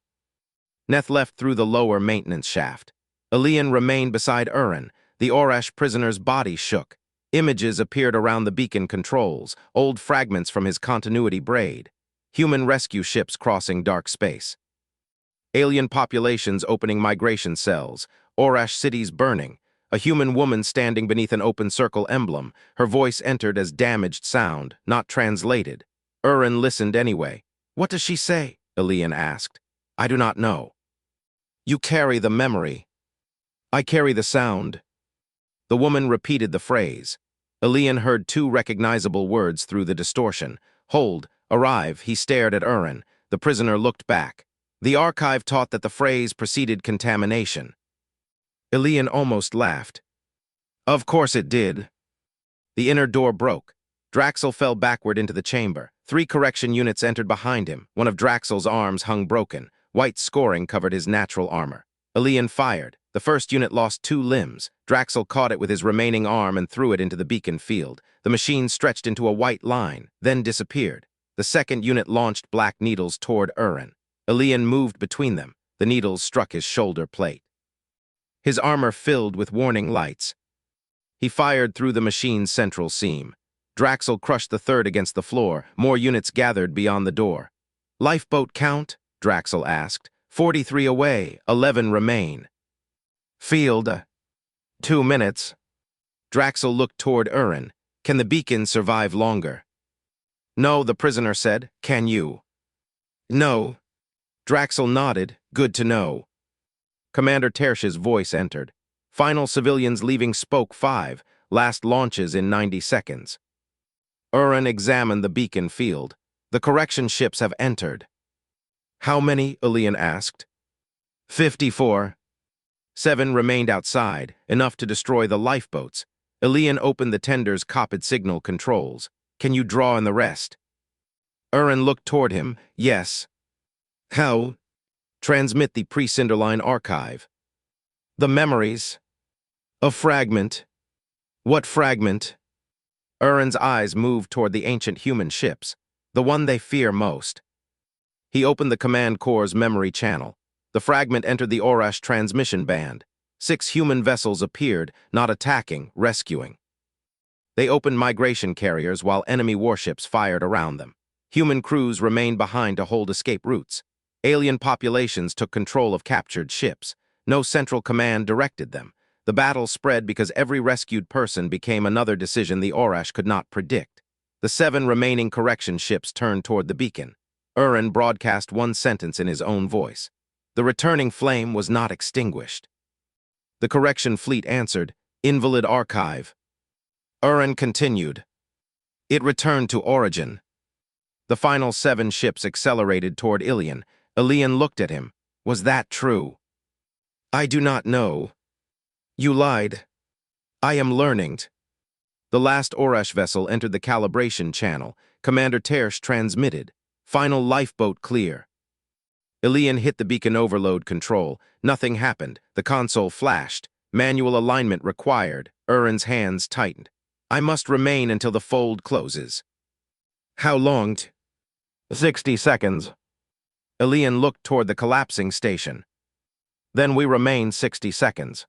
Neth left through the lower maintenance shaft. Elian remained beside Urren. The Orash prisoner's body shook. Images appeared around the beacon controls, old fragments from his continuity braid. Human rescue ships crossing dark space. Alien populations opening migration cells. Orash cities burning. A human woman standing beneath an open circle emblem. Her voice entered as damaged sound, not translated. Urren listened anyway. What does she say? Elian asked. I do not know. You carry the memory. I carry the sound. The woman repeated the phrase. Elian heard two recognizable words through the distortion. Hold, arrive. He stared at Urren. The prisoner looked back. The archive taught that the phrase preceded contamination. Elian almost laughed. Of course it did. The inner door broke. Draxel fell backward into the chamber. 3 correction units entered behind him. One of Draxel's arms hung broken. White scoring covered his natural armor. Elian fired. The first unit lost 2 limbs. Draxel caught it with his remaining arm and threw it into the beacon field. The machine stretched into a white line, then disappeared. The second unit launched black needles toward Urren. Elian moved between them. The needles struck his shoulder plate. His armor filled with warning lights. He fired through the machine's central seam. Draxel crushed the third against the floor. More units gathered beyond the door. Lifeboat count? Draxel asked. 43 away, 11 remain. Field. 2 minutes. Draxel looked toward Urren. Can the beacon survive longer? No, the prisoner said. Can you? No. Draxel nodded. Good to know. Commander Tersh's voice entered. Final civilians leaving Spoke 5. Last launches in 90 seconds. Urren examined the beacon field. The correction ships have entered. How many? Elian asked. 54. 7 remained outside, enough to destroy the lifeboats. Elian opened the tender's copied signal controls. Can you draw in the rest? Urren looked toward him. Yes. How? Transmit the pre-Cinderline archive. The memories. A fragment. What fragment? Urren's eyes moved toward the ancient human ships, the one they fear most. He opened the command corps' memory channel. The fragment entered the Orash transmission band. 6 human vessels appeared, not attacking, rescuing. They opened migration carriers while enemy warships fired around them. Human crews remained behind to hold escape routes. Alien populations took control of captured ships. No central command directed them. The battle spread because every rescued person became another decision the Orash could not predict. The 7 remaining correction ships turned toward the beacon. Urren broadcast one sentence in his own voice. The returning flame was not extinguished. The correction fleet answered, Invalid archive. Urren continued. It returned to origin. The final 7 ships accelerated toward Ilyon. Elian looked at him. Was that true? I do not know. You lied. I am learning. The last Orash vessel entered the calibration channel. Commander Tersh transmitted. Final lifeboat clear. Elian hit the beacon overload control. Nothing happened. The console flashed. Manual alignment required. Urren's hands tightened. I must remain until the fold closes. How long? 60 seconds. Elian looked toward the collapsing station. Then we remain 60 seconds.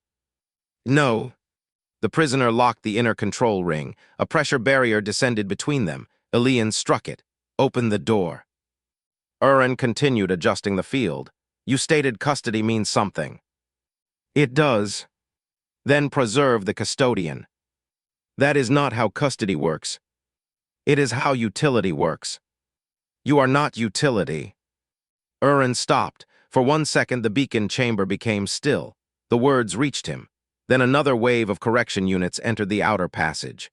No. The prisoner locked the inner control ring. A pressure barrier descended between them. Elian struck it. Opened the door. Urren continued adjusting the field. You stated custody means something. It does. Then preserve the custodian. That is not how custody works. It is how utility works. You are not utility. Urren stopped. For 1 second, the beacon chamber became still. The words reached him. Then another wave of correction units entered the outer passage.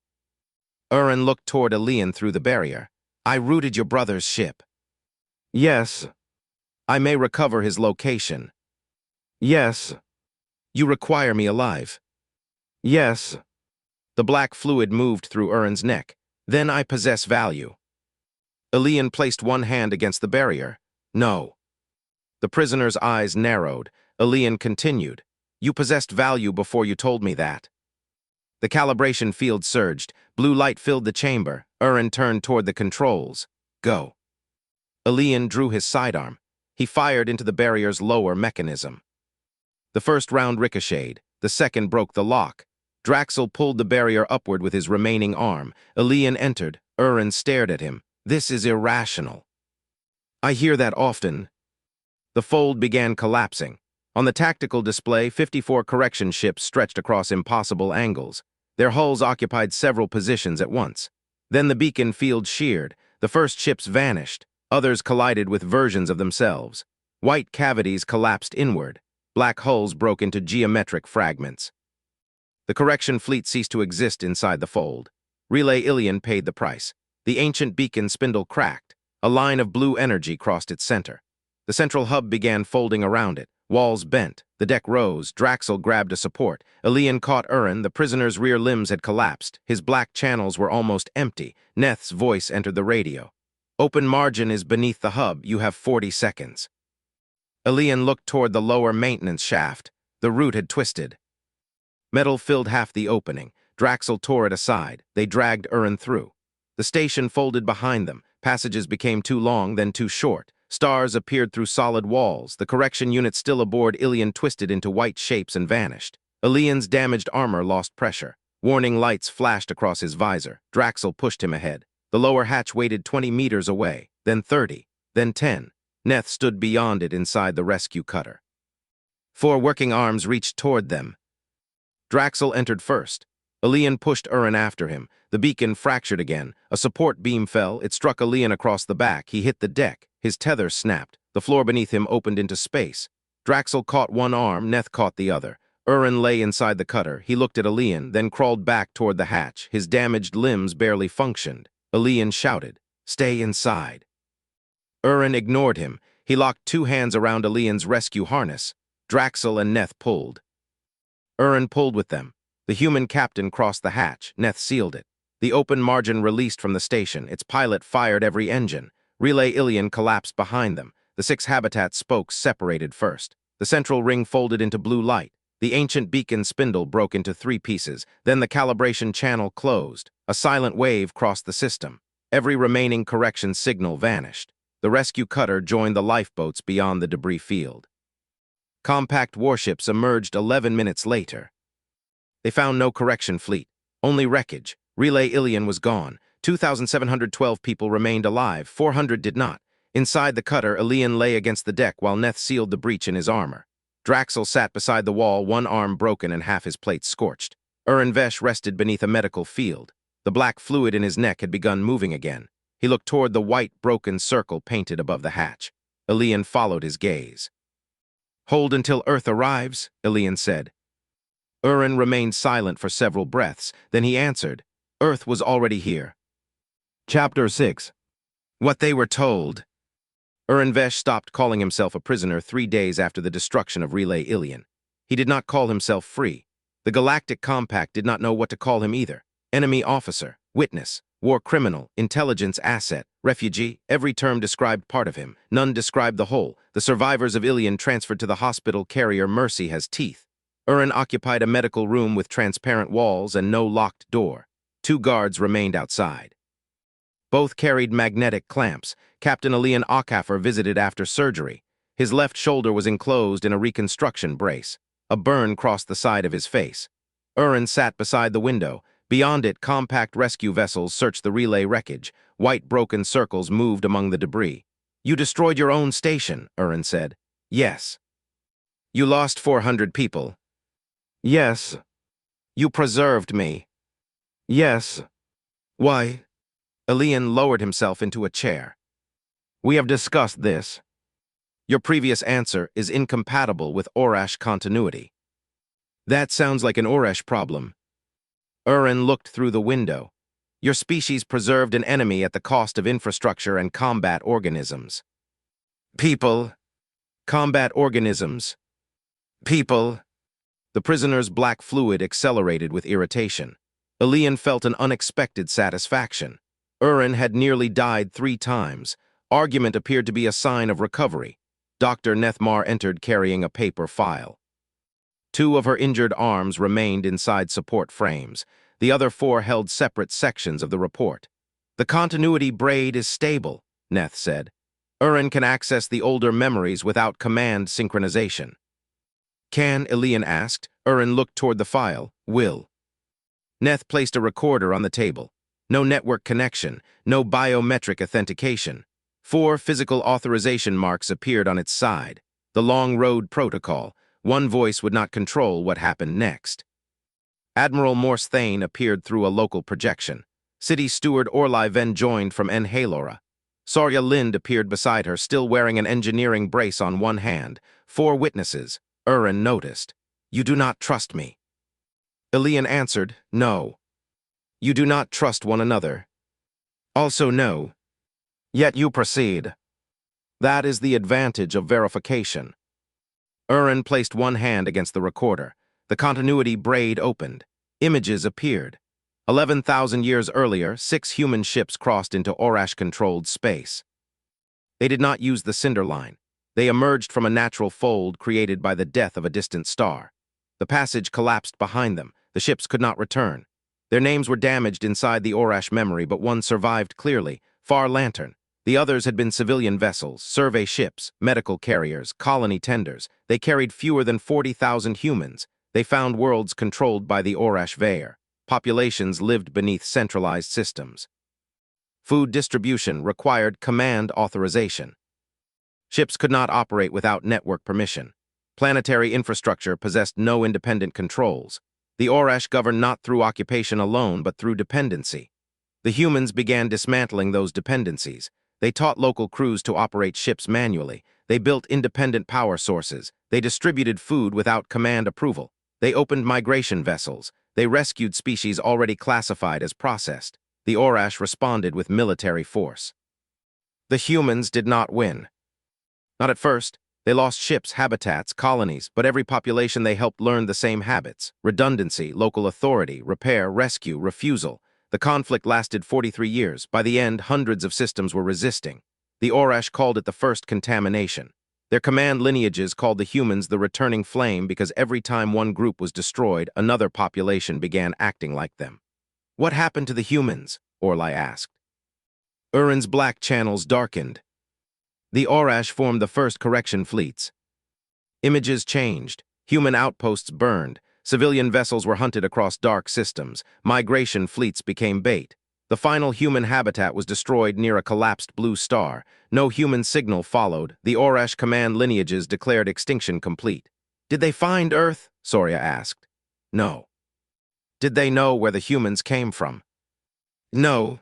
Urren looked toward Elian through the barrier. I routed your brother's ship. Yes. I may recover his location. Yes. You require me alive. Yes. The black fluid moved through Urren's neck. Then I possess value. Elian placed one hand against the barrier. No. The prisoner's eyes narrowed. Elian continued. You possessed value before you told me that. The calibration field surged. Blue light filled the chamber. Urren turned toward the controls. Go. Elian drew his sidearm. He fired into the barrier's lower mechanism. The first round ricocheted. The second broke the lock. Draxel pulled the barrier upward with his remaining arm. Elian entered. Urren stared at him. This is irrational. I hear that often. The fold began collapsing. On the tactical display, 54 correction ships stretched across impossible angles. Their hulls occupied several positions at once. Then the beacon field sheared. The first ships vanished. Others collided with versions of themselves. White cavities collapsed inward. Black hulls broke into geometric fragments. The correction fleet ceased to exist inside the fold. Relay Ilyon paid the price. The ancient beacon spindle cracked. A line of blue energy crossed its center. The central hub began folding around it. Walls bent. The deck rose. Draxel grabbed a support. Elian caught Urren. The prisoner's rear limbs had collapsed. His black channels were almost empty. Neth's voice entered the radio. "Open margin is beneath the hub. You have 40 seconds. Elian looked toward the lower maintenance shaft. The root had twisted. Metal filled half the opening. Draxel tore it aside. They dragged Urren through. The station folded behind them. Passages became too long, then too short. Stars appeared through solid walls. The correction unit still aboard Ilyon twisted into white shapes and vanished. Elian's damaged armor lost pressure. Warning lights flashed across his visor. Draxel pushed him ahead. The lower hatch waited 20 meters away, then 30, then 10. Neth stood beyond it inside the rescue cutter. 4 working arms reached toward them. Draxel entered first. Elian pushed Urren after him. The beacon fractured again. A support beam fell. It struck Elian across the back. He hit the deck. His tether snapped. The floor beneath him opened into space. Draxel caught one arm. Neth caught the other. Urren lay inside the cutter. He looked at Elian, then crawled back toward the hatch. His damaged limbs barely functioned. Elian shouted, "Stay inside." Urren ignored him. He locked 2 hands around Elian's rescue harness. Draxel and Neth pulled. Urren pulled with them. The human captain crossed the hatch. Neth sealed it. The open margin released from the station. Its pilot fired every engine. Relay Ilyon collapsed behind them. The 6 habitat spokes separated first. The central ring folded into blue light. The ancient beacon spindle broke into 3 pieces. Then the calibration channel closed. A silent wave crossed the system. Every remaining correction signal vanished. The rescue cutter joined the lifeboats beyond the debris field. Compact warships emerged 11 minutes later. They found no correction fleet, only wreckage. Relay Ilyon was gone. 2,712 people remained alive. 400 did not. Inside the cutter, Elian lay against the deck while Neth sealed the breach in his armor. Draxel sat beside the wall, one arm broken and half his plate scorched. Urren-Vesh rested beneath a medical field. The black fluid in his neck had begun moving again. He looked toward the white, broken circle painted above the hatch. Elian followed his gaze. "Hold until Earth arrives," Elian said. Urren remained silent for several breaths. Then he answered, "Earth was already here." Chapter 6. What they were told. Urren-Vesh stopped calling himself a prisoner 3 days after the destruction of Relay Ilyon. He did not call himself free. The Galactic Compact did not know what to call him either. Enemy officer, witness, war criminal, intelligence asset, refugee, every term described part of him. None described the whole. The survivors of Ilyon transferred to the hospital carrier Mercy has teeth. Urren occupied a medical room with transparent walls and no locked door. 2 guards remained outside. Both carried magnetic clamps. Captain Elian Okafor visited after surgery. His left shoulder was enclosed in a reconstruction brace. A burn crossed the side of his face. Urren sat beside the window. Beyond it, compact rescue vessels searched the relay wreckage. White broken circles moved among the debris. "You destroyed your own station," Urren said. "Yes." "You lost 400 people." "Yes." "You preserved me." "Yes." "Why?" Elian lowered himself into a chair. "We have discussed this. Your previous answer is incompatible with Orash continuity." "That sounds like an Orash problem." Urren looked through the window. "Your species preserved an enemy at the cost of infrastructure and combat organisms." "People." "Combat organisms." "People." The prisoner's black fluid accelerated with irritation. Elian felt an unexpected satisfaction. Urren had nearly died 3 times. Argument appeared to be a sign of recovery. Dr. Nethmar entered carrying a paper file. 2 of her injured arms remained inside support frames. The other 4 held separate sections of the report. "The continuity braid is stable," Neth said. "Urren can access the older memories without command synchronization." "Can?" Elian asked. Urren looked toward the file. "Will." Neth placed a recorder on the table. No network connection, no biometric authentication. 4 physical authorization marks appeared on its side. The long road protocol. One voice would not control what happened next. Admiral Morse Thane appeared through a local projection. City Steward Orlai Ven joined from En Halora. Sarya Lind appeared beside her, still wearing an engineering brace on one hand. 4 witnesses. Urren noticed. "You do not trust me." Elian answered, "No. You do not trust one another. Also no. Yet you proceed. That is the advantage of verification." Urren placed one hand against the recorder. The continuity braid opened. Images appeared. 11,000 years earlier, 6 human ships crossed into Orash-controlled space. They did not use the Cinderline. They emerged from a natural fold created by the death of a distant star. The passage collapsed behind them. The ships could not return. Their names were damaged inside the Orash memory, but one survived clearly, Far Lantern. The others had been civilian vessels, survey ships, medical carriers, colony tenders. They carried fewer than 40,000 humans. They found worlds controlled by the Urren-Vesh. Populations lived beneath centralized systems. Food distribution required command authorization. Ships could not operate without network permission. Planetary infrastructure possessed no independent controls. The Orash governed not through occupation alone, but through dependency. The humans began dismantling those dependencies. They taught local crews to operate ships manually. They built independent power sources. They distributed food without command approval. They opened migration vessels. They rescued species already classified as processed. The Orash responded with military force. The humans did not win. Not at first. They lost ships, habitats, colonies, but every population they helped learned the same habits: redundancy, local authority, repair, rescue, refusal. The conflict lasted 43 years. By the end, hundreds of systems were resisting. The Orash called it the first contamination. Their command lineages called the humans the returning flame because every time one group was destroyed, another population began acting like them. "What happened to the humans?" Orlai asked. Urren's black channels darkened. The Orash formed the first correction fleets. Images changed. Human outposts burned. Civilian vessels were hunted across dark systems. Migration fleets became bait. The final human habitat was destroyed near a collapsed blue star. No human signal followed. The Orash command lineages declared extinction complete. "Did they find Earth?" Soria asked. "No." "Did they know where the humans came from?" "No."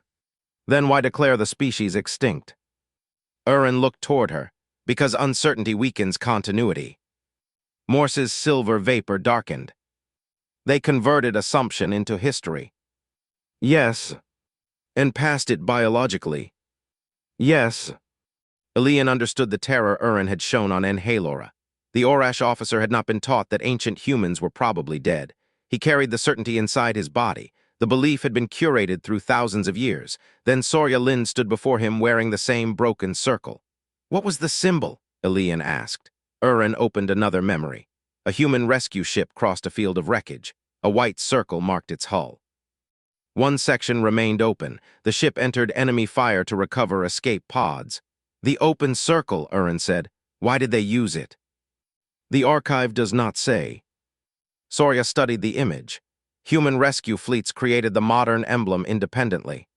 "Then why declare the species extinct?" Urren looked toward her. "Because uncertainty weakens continuity." Morse's silver vapor darkened. "They converted assumption into history." "Yes." "And passed it biologically." "Yes." Elian understood the terror Urren had shown on Enhalora. The Orash officer had not been taught that ancient humans were probably dead. He carried the certainty inside his body. The belief had been curated through thousands of years. Then Soria Lind stood before him wearing the same broken circle. "What was the symbol?" Elian asked. Urren opened another memory. A human rescue ship crossed a field of wreckage. A white circle marked its hull. One section remained open. The ship entered enemy fire to recover escape pods. "The open circle," Urren said. "Why did they use it?" "The archive does not say." Soria studied the image. Human rescue fleets created the modern emblem independently.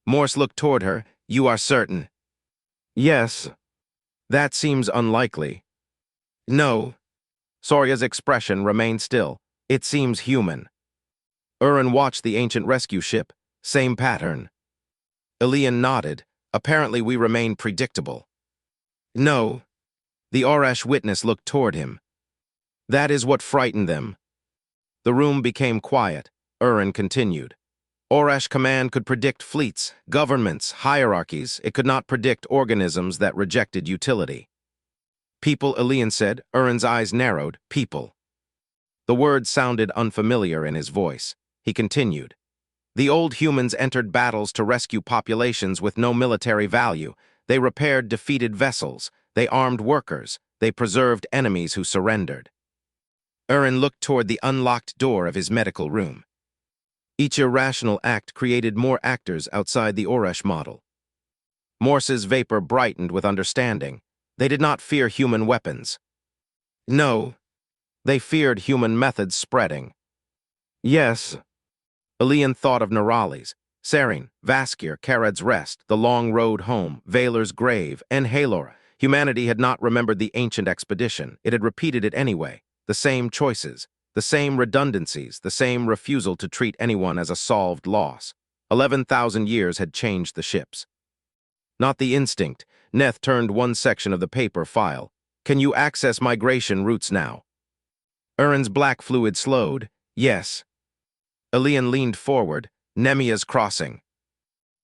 Morse looked toward her. "You are certain?" "Yes." "That seems unlikely." "No." Soria's expression remained still. "It seems human." Urren watched the ancient rescue ship. "Same pattern." Elian nodded. "Apparently we remain predictable." "No." The Orash witness looked toward him. "That is what frightened them." The room became quiet. Urren continued. Orash command could predict fleets, governments, hierarchies. It could not predict organisms that rejected utility. "People," Elian said. Urren's eyes narrowed. "People." The word sounded unfamiliar in his voice. He continued. "The old humans entered battles to rescue populations with no military value. They repaired defeated vessels. They armed workers. They preserved enemies who surrendered." Urren looked toward the unlocked door of his medical room. Each irrational act created more actors outside the Orash model. Morse's vapor brightened with understanding. They did not fear human weapons. "No." "They feared human methods spreading." "Yes." Elian thought of Neurales, Serene, Vaskir, Karad's Rest, the long road home, Valer's grave, Enhalora. Humanity had not remembered the ancient expedition. It had repeated it anyway. The same choices, the same redundancies, the same refusal to treat anyone as a solved loss. 11,000 years had changed the ships. Not the instinct. Neth turned one section of the paper file. "Can you access migration routes now?" Urren's black fluid slowed. Yes. Elian leaned forward. Nemia's crossing.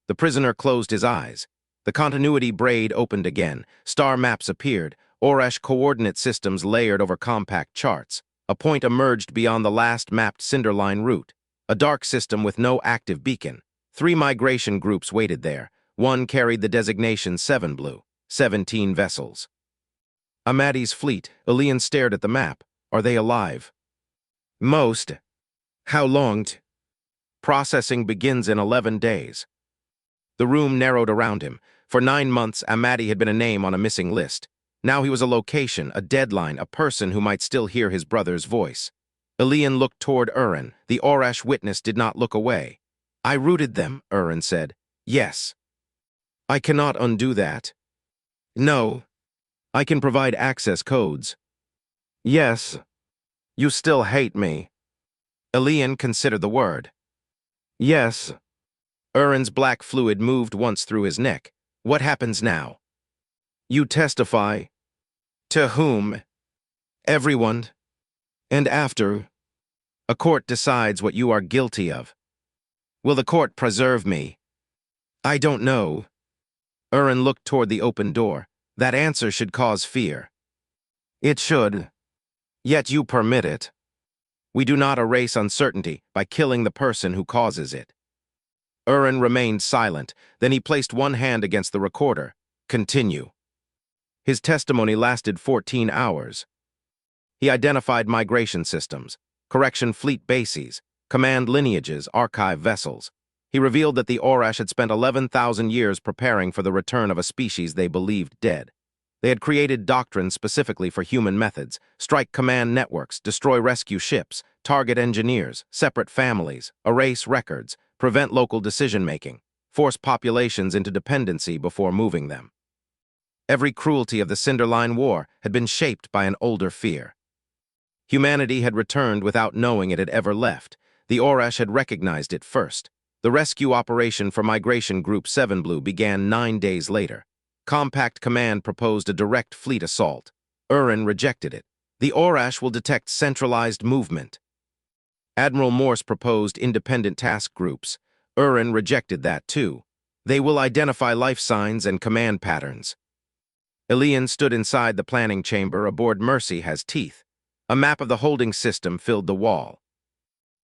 The prisoner closed his eyes. The continuity braid opened again. Star maps appeared. Orash coordinate systems layered over compact charts. A point emerged beyond the last mapped Cinderline route. A dark system with no active beacon. 3 migration groups waited there. One carried the designation 7 Blue. 17 vessels. Amadi's fleet. Elian stared at the map. Are they alive? Most. How long? Processing begins in 11 days. The room narrowed around him. For 9 months, Amadi had been a name on a missing list. Now he was a location, a deadline, a person who might still hear his brother's voice. Elian looked toward Urren. The Orash witness did not look away. I routed them, Urren said. Yes. I cannot undo that. No. I can provide access codes. Yes. You still hate me. Elian considered the word. Yes. Urren's black fluid moved once through his neck. What happens now? You testify. To whom? Everyone. And after? A court decides what you are guilty of. Will the court preserve me? I don't know. Urren looked toward the open door. That answer should cause fear. It should. Yet you permit it. We do not erase uncertainty by killing the person who causes it. Urren remained silent. Then he placed one hand against the recorder. Continue. His testimony lasted 14 hours. He identified migration systems, correction fleet bases, command lineages, archive vessels. He revealed that the Orash had spent 11,000 years preparing for the return of a species they believed dead. They had created doctrines specifically for human methods, strike command networks, destroy rescue ships, target engineers, separate families, erase records, prevent local decision-making, force populations into dependency before moving them. Every cruelty of the Cinderline War had been shaped by an older fear. Humanity had returned without knowing it had ever left. The Orash had recognized it first. The rescue operation for Migration Group 7 Blue began 9 days later. Compact Command proposed a direct fleet assault. Urren rejected it. The Orash will detect centralized movement. Admiral Morse proposed independent task groups. Urren rejected that too. They will identify life signs and command patterns. Elian stood inside the planning chamber aboard Mercy has teeth. A map of the holding system filled the wall.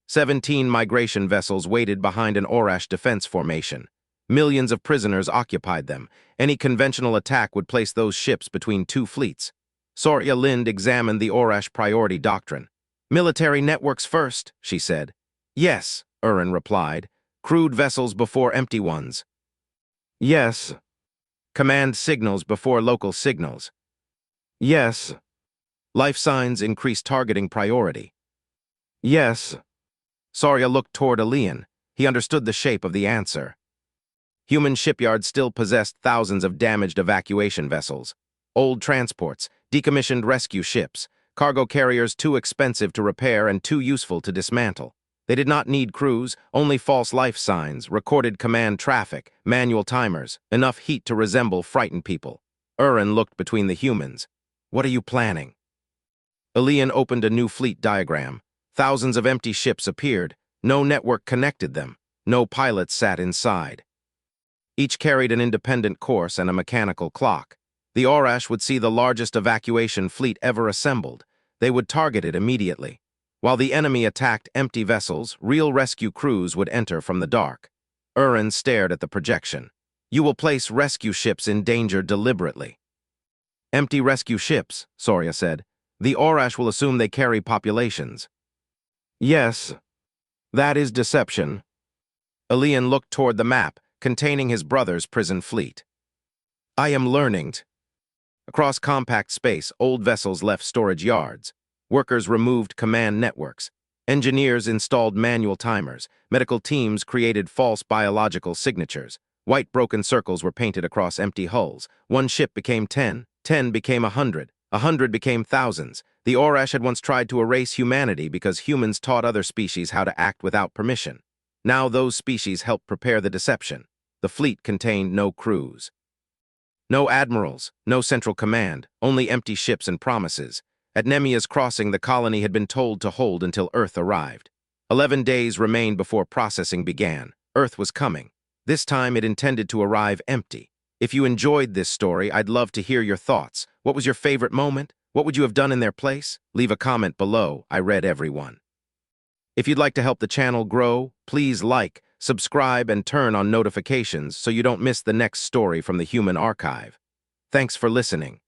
17 migration vessels waited behind an Orash defense formation. Millions of prisoners occupied them. Any conventional attack would place those ships between 2 fleets. Soria Lind examined the Orash priority doctrine. Military networks first, she said. Yes, Urren replied. Crewed vessels before empty ones. Yes. Command signals before local signals. Yes. Life signs increase targeting priority. Yes. Soria looked toward Elian. He understood the shape of the answer. Human shipyards still possessed thousands of damaged evacuation vessels. Old transports, decommissioned rescue ships, cargo carriers too expensive to repair and too useful to dismantle. They did not need crews, only false life signs, recorded command traffic, manual timers, enough heat to resemble frightened people. Urren looked between the humans. What are you planning? Elian opened a new fleet diagram. Thousands of empty ships appeared. No network connected them. No pilots sat inside. Each carried an independent course and a mechanical clock. The Orash would see the largest evacuation fleet ever assembled. They would target it immediately. While the enemy attacked empty vessels, real rescue crews would enter from the dark. Urren stared at the projection. You will place rescue ships in danger deliberately. Empty rescue ships, Soria said. The Orash will assume they carry populations. Yes. That is deception. Elian looked toward the map, containing his brother's prison fleet. I am learning. Across compact space, old vessels left storage yards. Workers removed command networks. Engineers installed manual timers. Medical teams created false biological signatures. White broken circles were painted across empty hulls. 1 ship became 10. 10 became 100. 100 became thousands. The Orash had once tried to erase humanity because humans taught other species how to act without permission. Now those species helped prepare the deception. The fleet contained no crews. No admirals, no central command, only empty ships and promises. At Nemia's crossing, the colony had been told to hold until Earth arrived. 11 days remained before processing began. Earth was coming. This time it intended to arrive empty. If you enjoyed this story, I'd love to hear your thoughts. What was your favorite moment? What would you have done in their place? Leave a comment below. I read everyone. If you'd like to help the channel grow, please like, subscribe, and turn on notifications so you don't miss the next story from the Human Archive. Thanks for listening.